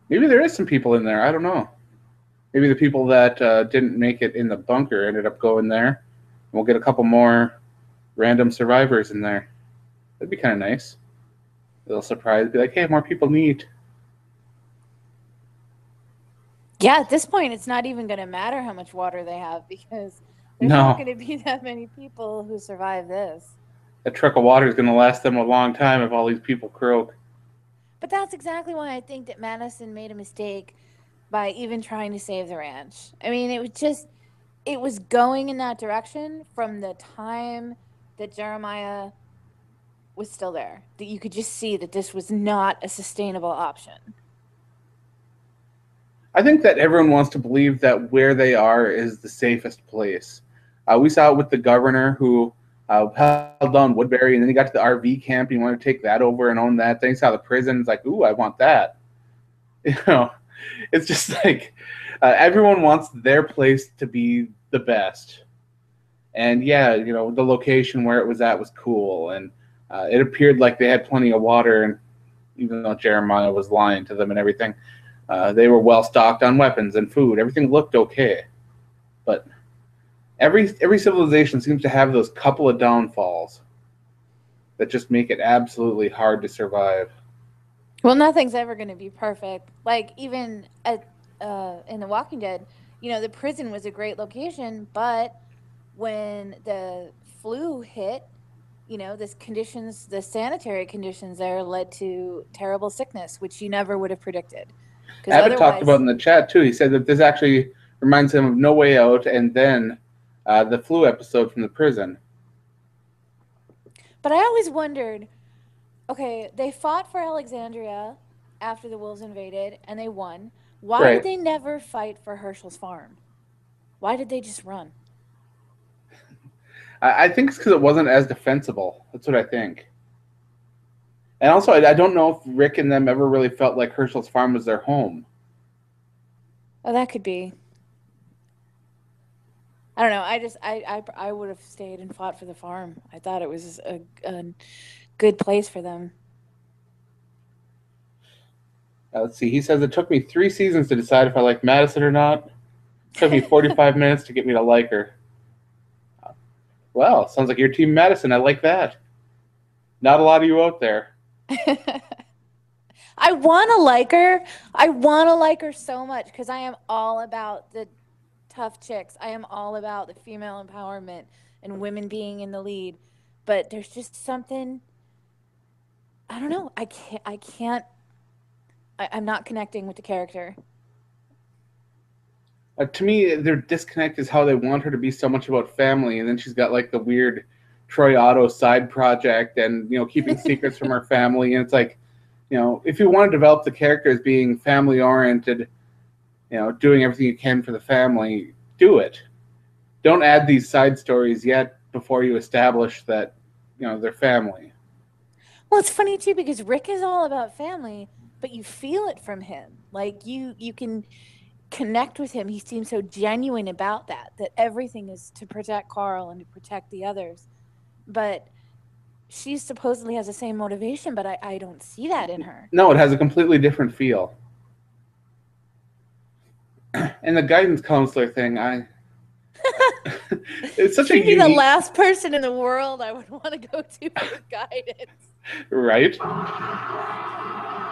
Maybe there is some people in there. I don't know. Maybe the people that didn't make it in the bunker ended up going there. We'll get a couple more random survivors in there. That'd be kind of nice. A little surprise. Be like, hey, more people need. Yeah, at this point, it's not even going to matter how much water they have because there's No. not going to be that many people who survive this. That truck of water is going to last them a long time if all these people croak. But that's exactly why I think that Madison made a mistake by even trying to save the ranch. I mean, it was going in that direction from the time that Jeremiah was still there. That you could just see that this was not a sustainable option. I think that everyone wants to believe that where they are is the safest place. We saw it with the governor who held down Woodbury, and then he got to the RV camp. And he wanted to take that over and own that. Then he saw the prison. It's like, ooh, I want that. You know, it's just like everyone wants their place to be the best. And yeah, you know, the location where it was at was cool, and it appeared like they had plenty of water. And even though Jeremiah was lying to them and everything. They were well stocked on weapons and food. Everything looked okay, but every civilization seems to have those couple of downfalls that just make it absolutely hard to survive. Well, nothing's ever going to be perfect. Like even at in The Walking Dead, you know, the prison was a great location, but when the flu hit, you know, the sanitary conditions there led to terrible sickness, which you never would have predicted. Abbott talked about in the chat too. He said that this actually reminds him of No Way Out and then the flu episode from the prison. But I always wondered, okay, they fought for Alexandria after the wolves invaded and they won. Why Right. did they never fight for Herschel's farm? Why did they just run? I think it's because it wasn't as defensible. That's what I think. And also, I don't know if Rick and them ever really felt like Herschel's farm was their home. Oh, that could be. I don't know. I would have stayed and fought for the farm. I thought it was a good place for them. Let's see. He says it took me 3 seasons to decide if I like Madison or not. It took me 45 minutes to get me to like her. Well, sounds like you're Team Madison. I like that. Not a lot of you out there. I want to like her. I want to like her so much because I am all about the tough chicks. I am all about the female empowerment and women being in the lead. But there's just something, I don't know. I'm not connecting with the character. To me, their disconnect is how they want her to be so much about family, and then she's got like the weird Troy Otto side project, and keeping secrets from her family. And it's like, if you want to develop the character as being family oriented, doing everything you can for the family, do it. Don't add these side stories yet before you establish that they're family. Well, it's funny too because Rick is all about family, but you feel it from him. Like you can connect with him. He seems so genuine about that everything is to protect Carl and to protect the others. But she supposedly has the same motivation, but I don't see that in her. No, it has a completely different feel. And the guidance counselor thing, it's such She'd a be the unique... last person in the world I would want to go to for guidance. Right?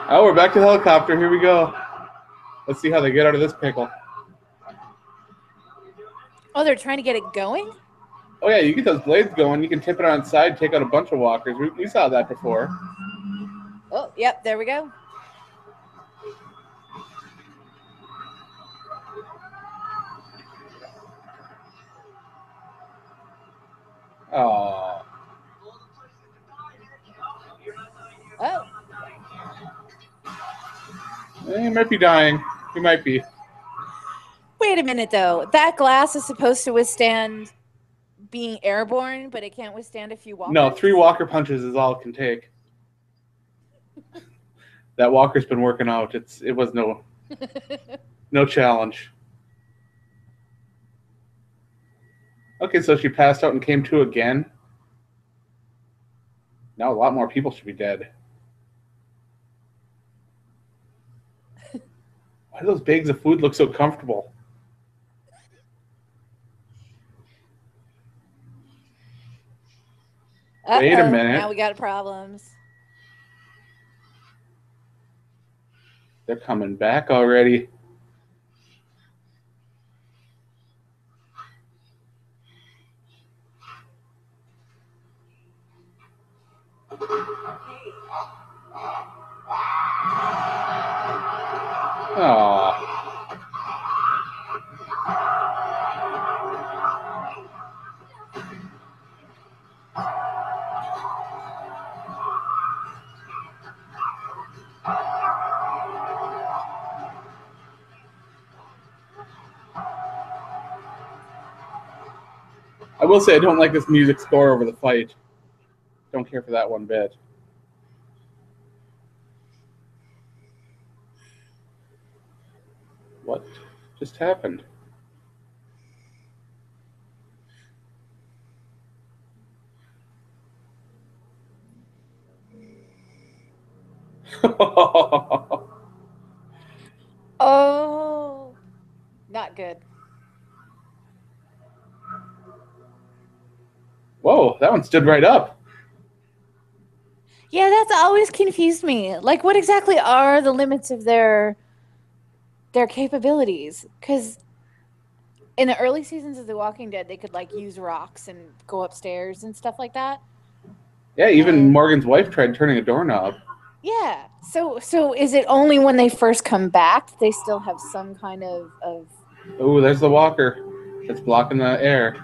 Oh, we're back to the helicopter. Here we go. Let's see how they get out of this pickle. Oh, they're trying to get it going? Oh, yeah, you get those blades going. You can tip it on its side, take out a bunch of walkers. We saw that before. Oh, yep, there we go. Oh. Oh. He might be dying. He might be. Wait a minute, though. That glass is supposed to withstand being airborne, but it can't withstand a few walkers? No, 3 walker punches is all it can take. That walker's been working out. It was no challenge. Okay, so she passed out and came to again. Now a lot more people should be dead. Why do those bags of food look so comfortable? Wait a minute. Now we got problems. They're coming back already. Oh. I will say I don't like this music score over the fight. Don't care for that one bit. What just happened? Oh, not good. Whoa, that one stood right up. Yeah, that's always confused me. Like, what exactly are the limits of their capabilities? Because in the early seasons of The Walking Dead, they could like use rocks and go upstairs and stuff like that. Yeah, even Morgan's wife tried turning a doorknob. Yeah. So is it only when they first come back they still have some kind of Oh, there's the walker. It's blocking the air.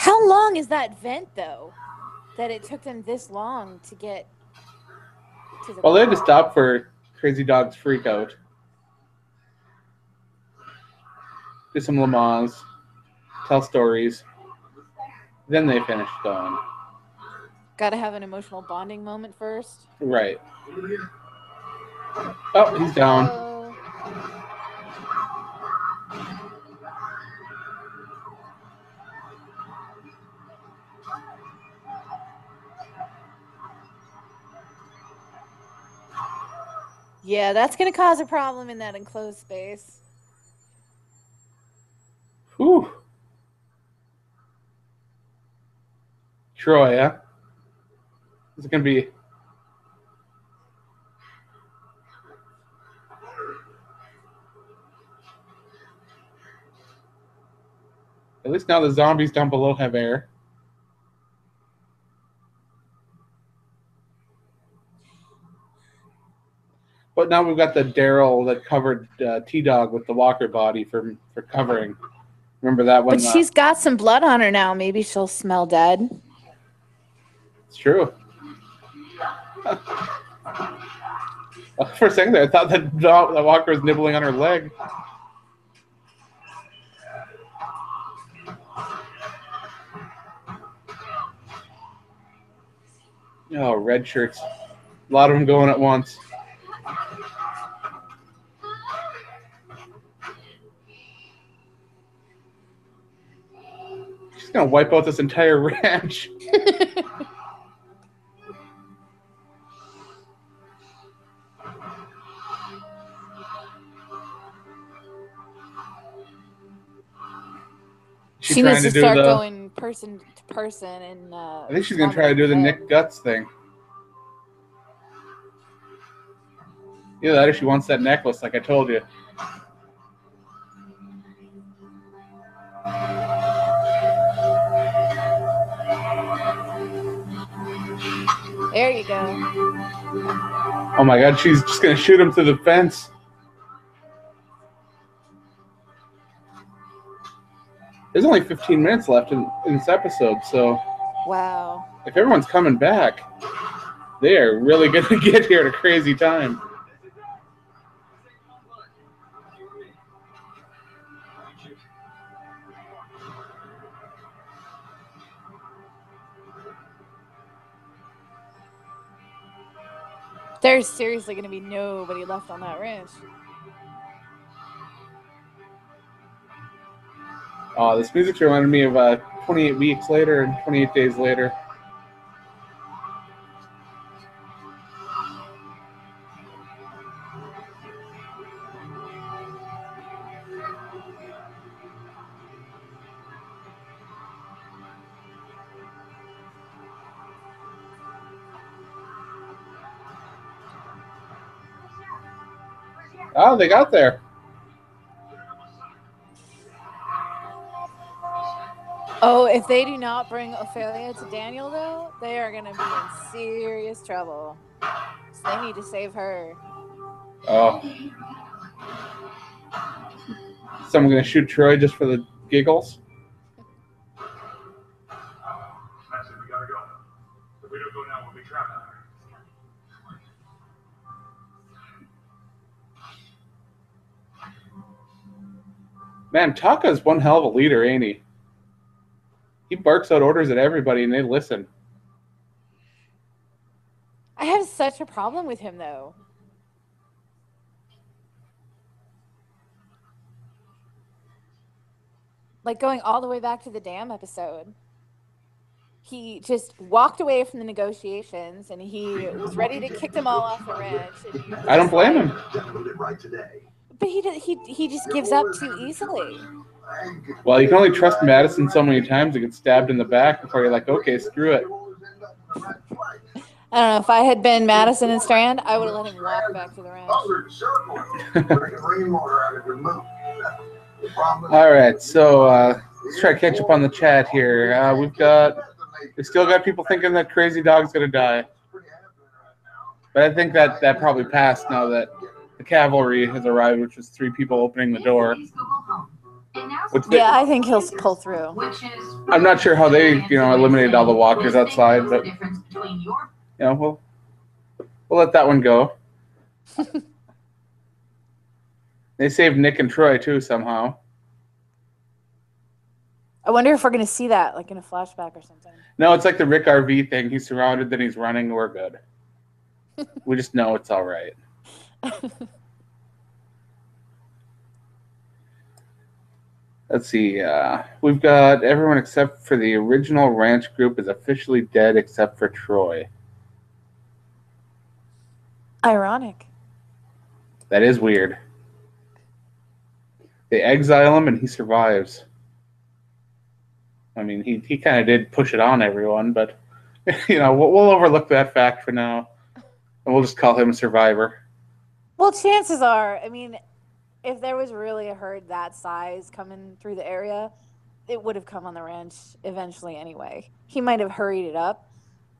How long is that vent, though, that it took them this long to get to the... Well, they had to stop for Crazy Dog's freak out. Do some Le Mans, tell stories. Then they finished going. Got to have an emotional bonding moment first. Right. Oh, he's down. Oh. Yeah, that's going to cause a problem in that enclosed space. Whew. Troy, huh? Is it going to be... At least now the zombies down below have air. But now we've got the Daryl that covered T-Dog with the Walker body for covering. Remember that one? But she's got some blood on her now. Maybe she'll smell dead. It's true. For a second there, I thought that Walker was nibbling on her leg. Oh, red shirts. A lot of them going at once. She's going to wipe out this entire ranch. She needs to start going person to person. And I think she's going to try to do the Nick Guts thing. Either that or she wants that necklace, like I told you. There you go. Oh my God, she's just going to shoot him through the fence. There's only 15 minutes left in this episode, so... Wow. If everyone's coming back, they are really going to get here at a crazy time. There's seriously going to be nobody left on that ranch. Oh, this music's reminded me of 28 Weeks Later and 28 Days Later. Oh, they got there. Oh, if they do not bring Ophelia to Daniel, though, they are going to be in serious trouble. So they need to save her. Oh. Someone going to shoot Troy just for the giggles? That's it, we gotta go. If we don't go now, we'll be trapped out there. Man, Taka's one hell of a leader, ain't he? He barks out orders at everybody and they listen. I have such a problem with him, though. Like going all the way back to the dam episode. He just walked away from the negotiations and he was ready to kick them all off the ranch. And I don't blame him. Right today. But he just gives up too easily. Well, you can only trust Madison so many times to get stabbed in the back before you're like, okay, screw it. I don't know. If I had been Madison and Strand, I would have let him walk back to the ranch. All right, so let's try to catch up on the chat here. We still got people thinking that Crazy Dog's going to die. But I think that probably passed now that the cavalry has arrived, which was 3 people opening the door. Yeah, I think he'll pull through. I'm not sure how they, eliminated all the walkers outside, but we'll let that one go. They saved Nick and Troy too somehow. I wonder if we're going to see that, like in a flashback or something. No, it's like the Rick RV thing. He's surrounded, then he's running. We're good. We just know it's all right. Let's see. We've got everyone except for the original ranch group is officially dead except for Troy. Ironic. That is weird. They exile him and he survives. I mean, he kind of did push it on everyone, but we'll overlook that fact for now, and we'll just call him a survivor. Well, chances are, I mean, if there was really a herd that size coming through the area, it would have come on the ranch eventually anyway. He might have hurried it up,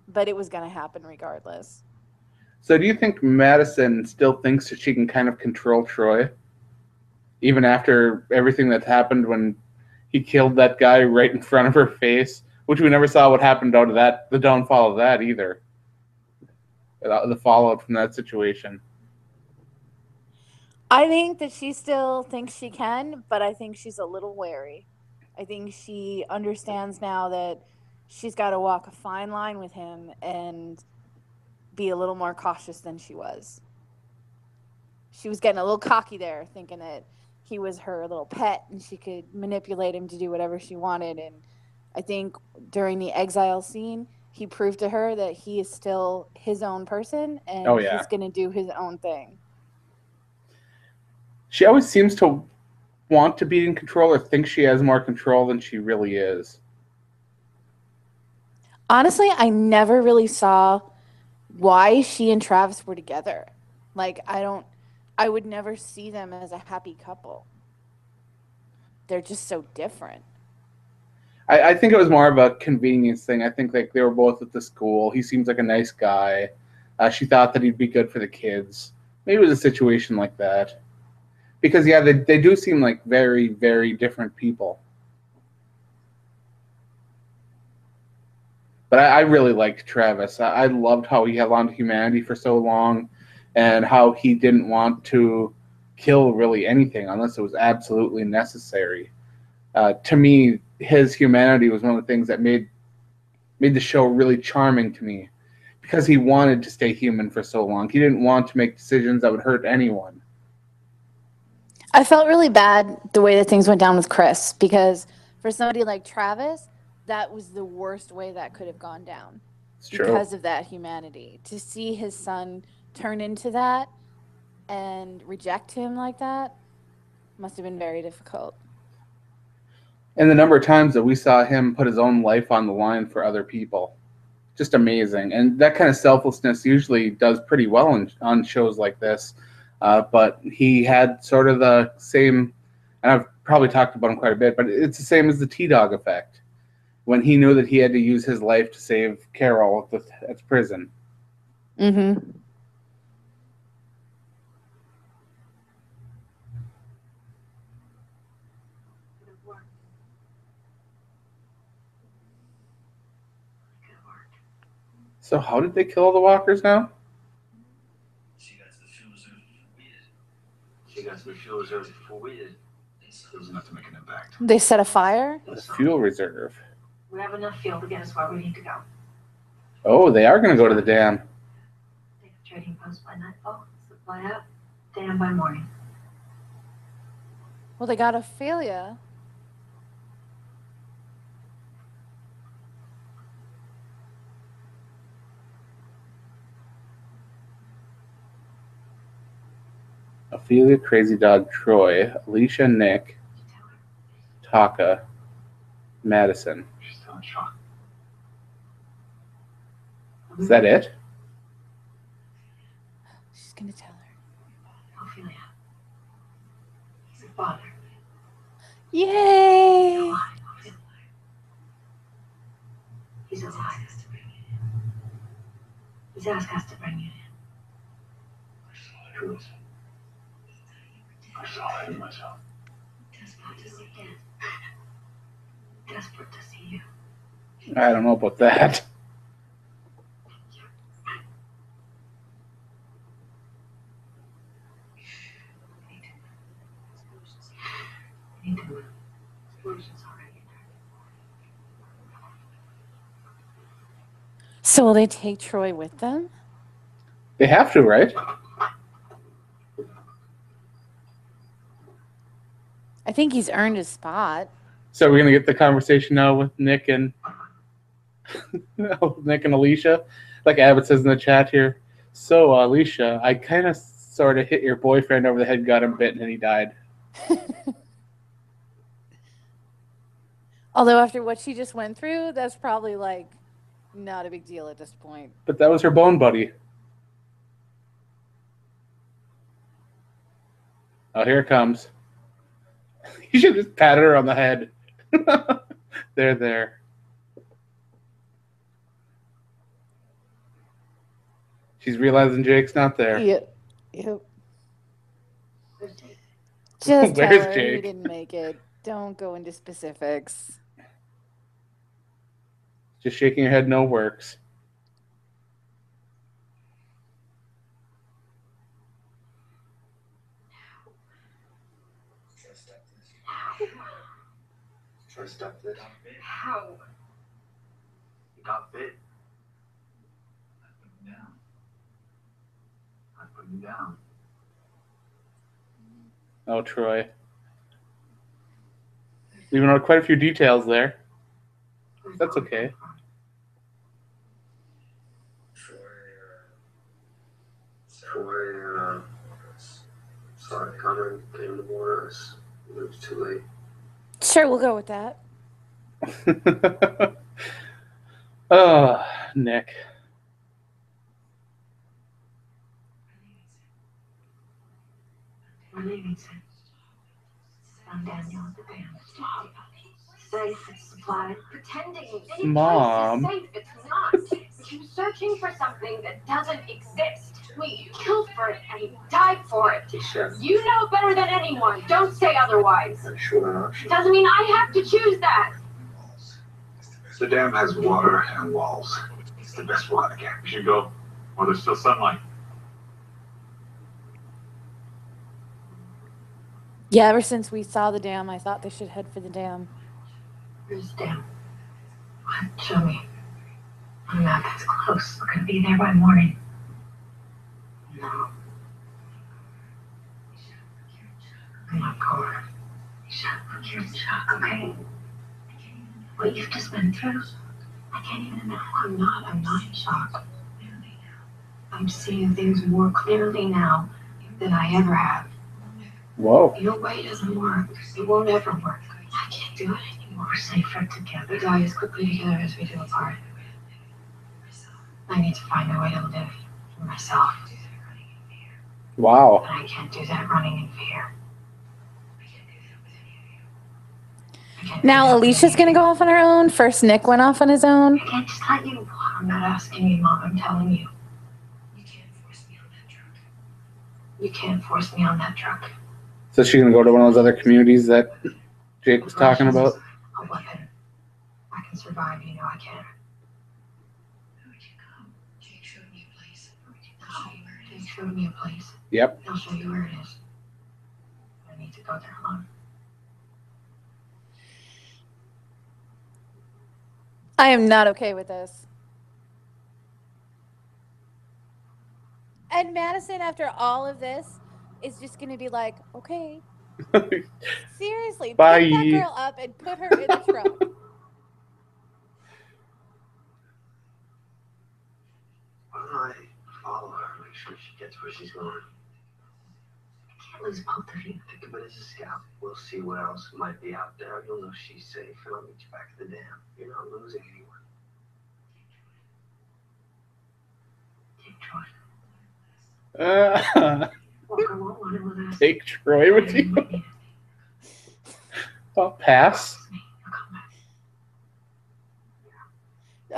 but it was going to happen regardless. So do you think Madison still thinks that she can kind of control Troy? Even after everything that's happened when he killed that guy right in front of her face, which we never saw what happened out of that, the downfall of that either. The fallout from that situation. I think that she still thinks she can, but I think she's a little wary. I think she understands now that she's got to walk a fine line with him and be a little more cautious than she was. She was getting a little cocky there, thinking that he was her little pet and she could manipulate him to do whatever she wanted. And I think during the exile scene, he proved to her that he is still his own person and he's going to do his own thing. She always seems to want to be in control or think she has more control than she really is. Honestly, I never really saw why she and Travis were together. Like, I would never see them as a happy couple. They're just so different. I think it was more of a convenience thing. I think like they were both at the school. He seems like a nice guy. She thought that he'd be good for the kids. Maybe it was a situation like that. Because, yeah, they do seem like very, very different people. But I really liked Travis. I loved how he held on to humanity for so long and how he didn't want to kill really anything unless it was absolutely necessary. To me, his humanity was one of the things that made the show really charming to me because he wanted to stay human for so long. He didn't want to make decisions that would hurt anyone. I felt really bad the way that things went down with Chris because for somebody like Travis, that was the worst way that could have gone down. It's true. Because of that humanity. To see his son turn into that and reject him like that must have been very difficult. And the number of times that we saw him put his own life on the line for other people, just amazing. And that kind of selflessness usually does pretty well on shows like this. But he had sort of the same, and I've probably talked about him quite a bit, but it's the same as the T-Dog effect. When he knew that he had to use his life to save Carol at the prison. Mm-hmm. So how did they kill all the walkers now? She got to the fuel reserve before we did. There was enough to make an impact. They set a fire? The fuel reserve. We have enough fuel to get us where we need to go. Oh, they are going to go to the dam. Take a trading post by nightfall, supply up, dam by morning. Well, they got Ophelia. Ophelia, Crazy Dog, Troy, Alicia, Nick, Taka, Madison. She's still in shock. Is that it? She's going to tell her. Ophelia. He's a father. Yay! He's alive. He's asked us to bring you in. I saw the truth. I saw it in myself. Desperate to see him. Desperate to see you. I don't know about that. We need to move. Solution's already in there. So will they take Troy with them? They have to, right? I think he's earned his spot. So we're going to get the conversation now with Nick and Nick and Alicia. Like Abbott says in the chat here. So, Alicia, I kind of sort of hit your boyfriend over the head, got him bitten, and he died. Although after what she just went through, that's probably like not a big deal at this point. But that was her bone buddy. Oh, here it comes. You should just pat her on the head. There. She's realizing Jake's not there. Yep. Just tell Where's her Jake? he didn't make it. Don't go into specifics. Just shaking her head no works. Try to stop this. How? You got bit. I put him down. Oh, Troy. Leaving out quite a few details there. That's okay. Troy, saw it coming, came to warn us. It was too late. Sure, we'll go with that. Oh, Nick. We're leaving soon. I'm Daniel at the band. Safe, it's supplied. Pretending any Mom. place is safe, it's not. You're searching for something that doesn't exist. We killed for it and died for it. Chef, You know better than anyone. Don't say otherwise. I'm sure an option. Doesn't mean I have to choose that. The dam has water and walls. It's the best water gap. We should go while there's still sunlight. Yeah, ever since we saw the dam, I thought they should head for the dam. Where's the dam? What? Show me. I'm not that close. We're gonna be there by morning. No. I'm not going. You're in shock, okay? What you've just been through, I can't even imagine. I'm not in shock. I'm seeing things more clearly now than I ever have. Whoa. Your way doesn't work. It won't ever work. I can't do it anymore. We're safer together. We die as quickly together as we do apart. I need to find a way to live for myself. Wow. And I can't do that running in fear. I can't do Now that Alicia's running in gonna go off on her own. First Nick went off on his own. I can't just let you. I'm not asking you, Mom. I'm telling you. You can't force me on that truck. You can't force me on that truck. So she's gonna go to one of those other communities that Jake was talking about? A weapon. I can survive, you know I can. Where would you go? Jake showed me a place. Jake showed me a place. Yep. He'll show you where it is. I need to go there alone. I am not okay with this. And Madison, after all of this, is just going to be like, okay, seriously, Bye. pick that girl up and put her in the truck. Why don't I follow her, make sure she gets where she's going? I can't lose both of you. Think of it as a scout. We'll see what else might be out there. You'll know she's safe, and I'll meet you back at the dam. You're not losing anyone. Take Troy. Take Walker won't want him with us. Troy with you. I'll pass. He'll come back.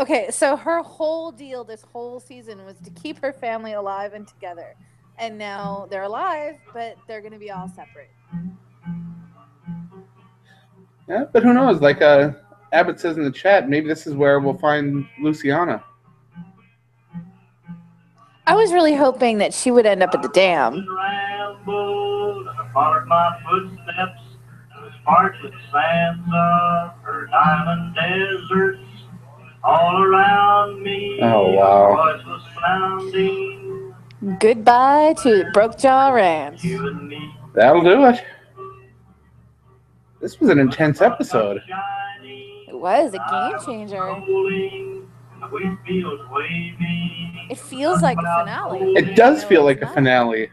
Okay, so her whole deal this whole season was to keep her family alive and together. And now they're alive, but they're going to be all separate. Yeah, but who knows? Like Abbott says in the chat, maybe this is where we'll find Luciana. I was really hoping that she would end up at the dam. Rambled, and I followed my footsteps to the sparkling sands of her diamond deserts. All around me, Oh, wow. her voice was sounding. Goodbye to Brokejaw Ranch. You and me. That'll do it. This was an intense episode. It was a game changer. It feels like a finale. It does feel like a finale.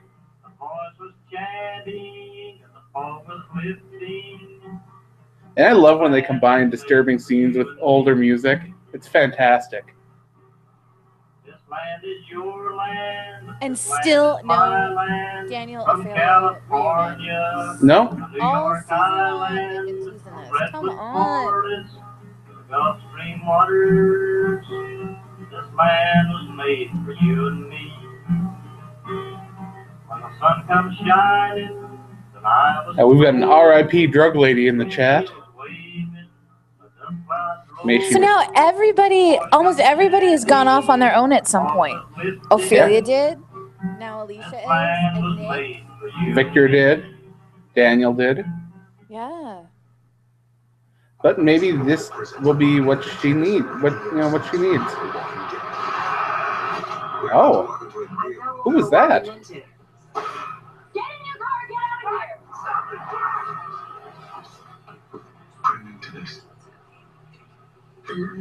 And I love when they combine disturbing scenes with older music. It's fantastic. This land is your land. And This land still is my no land. Daniel From Ophelia California No? to New All York season long, Island, they've been teasing this. Redwood Come on. Forest, to the Gulf Stream waters. This land was made for you and me. When the sun comes shining, then I was We've got an RIP drug lady in the chat. May she So now everybody, almost everybody has gone off on their own at some point. Ophelia did. Now Alicia is. And Nick. Victor did. Daniel did. Yeah. But maybe this will be what she needs. What she needs. Oh, who was that? Get in your car, get out of here! I'm into this. There are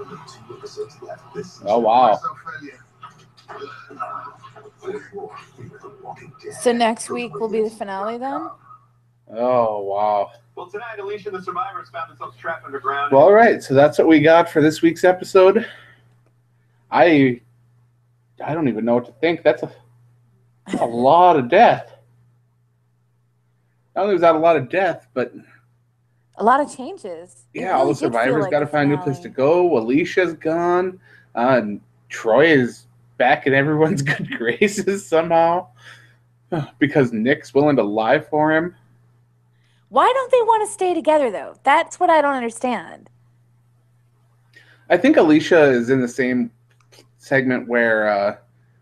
only 2 episodes left this season. Oh, wow. So next week will be the finale then? Oh, wow. Well, tonight, Alicia and the survivors found themselves trapped underground. Well, all right. So that's what we got for this week's episode. I don't even know what to think. That's a lot of death. Not only was that a lot of death, but A lot of changes. It yeah, all really the did feel survivors like got to the find a new finale. place to go. Alicia's gone. And Troy is back in everyone's good graces somehow because Nick's willing to lie for him. Why don't they want to stay together though? That's what I don't understand. I think Alicia is in the same segment where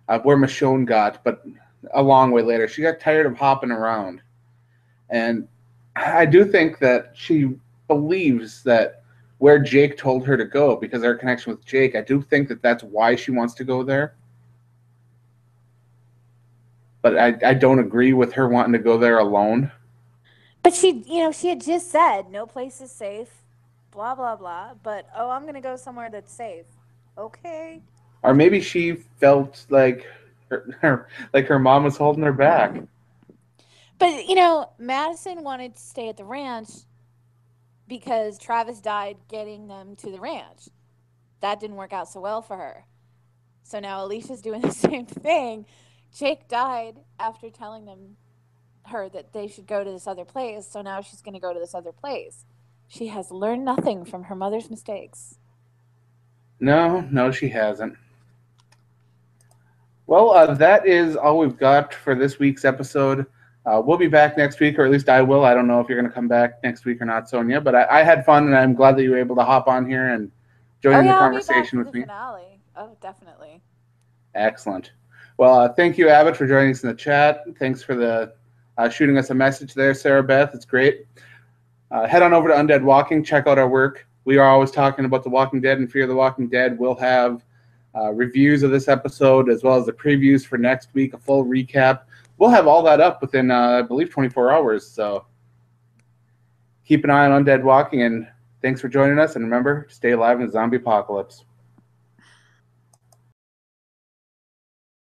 Michonne got, but a long way later. She got tired of hopping around. And I do think that she believes that where Jake told her to go, because of her connection with Jake, I do think that that's why she wants to go there. But I don't agree with her wanting to go there alone. But she had just said no place is safe, blah blah blah. But I'm gonna go somewhere that's safe. Okay. Or maybe she felt like her mom was holding her back. But Madison wanted to stay at the ranch because Travis died getting them to the ranch. That didn't work out so well for her. So now Alicia's doing the same thing. Jake died after telling her that they should go to this other place. So now she's going to go to this other place. She has learned nothing from her mother's mistakes. No, she hasn't. Well, that is all we've got for this week's episode. We'll be back next week, or at least I will. I don't know if you're going to come back next week or not, Sonia, but I had fun, and I'm glad that you were able to hop on here and join the conversation with me. Finale. Oh, definitely. Excellent. Well, thank you, Abbott, for joining us in the chat. Thanks for the shooting us a message there, Sarah Beth. It's great. Head on over to Undead Walking. Check out our work. We are always talking about The Walking Dead and Fear the Walking Dead. We'll have reviews of this episode as well as the previews for next week, a full recap. We'll have all that up within, I believe, 24 hours. So keep an eye on Undead Walking, and thanks for joining us. And remember, stay alive in the zombie apocalypse.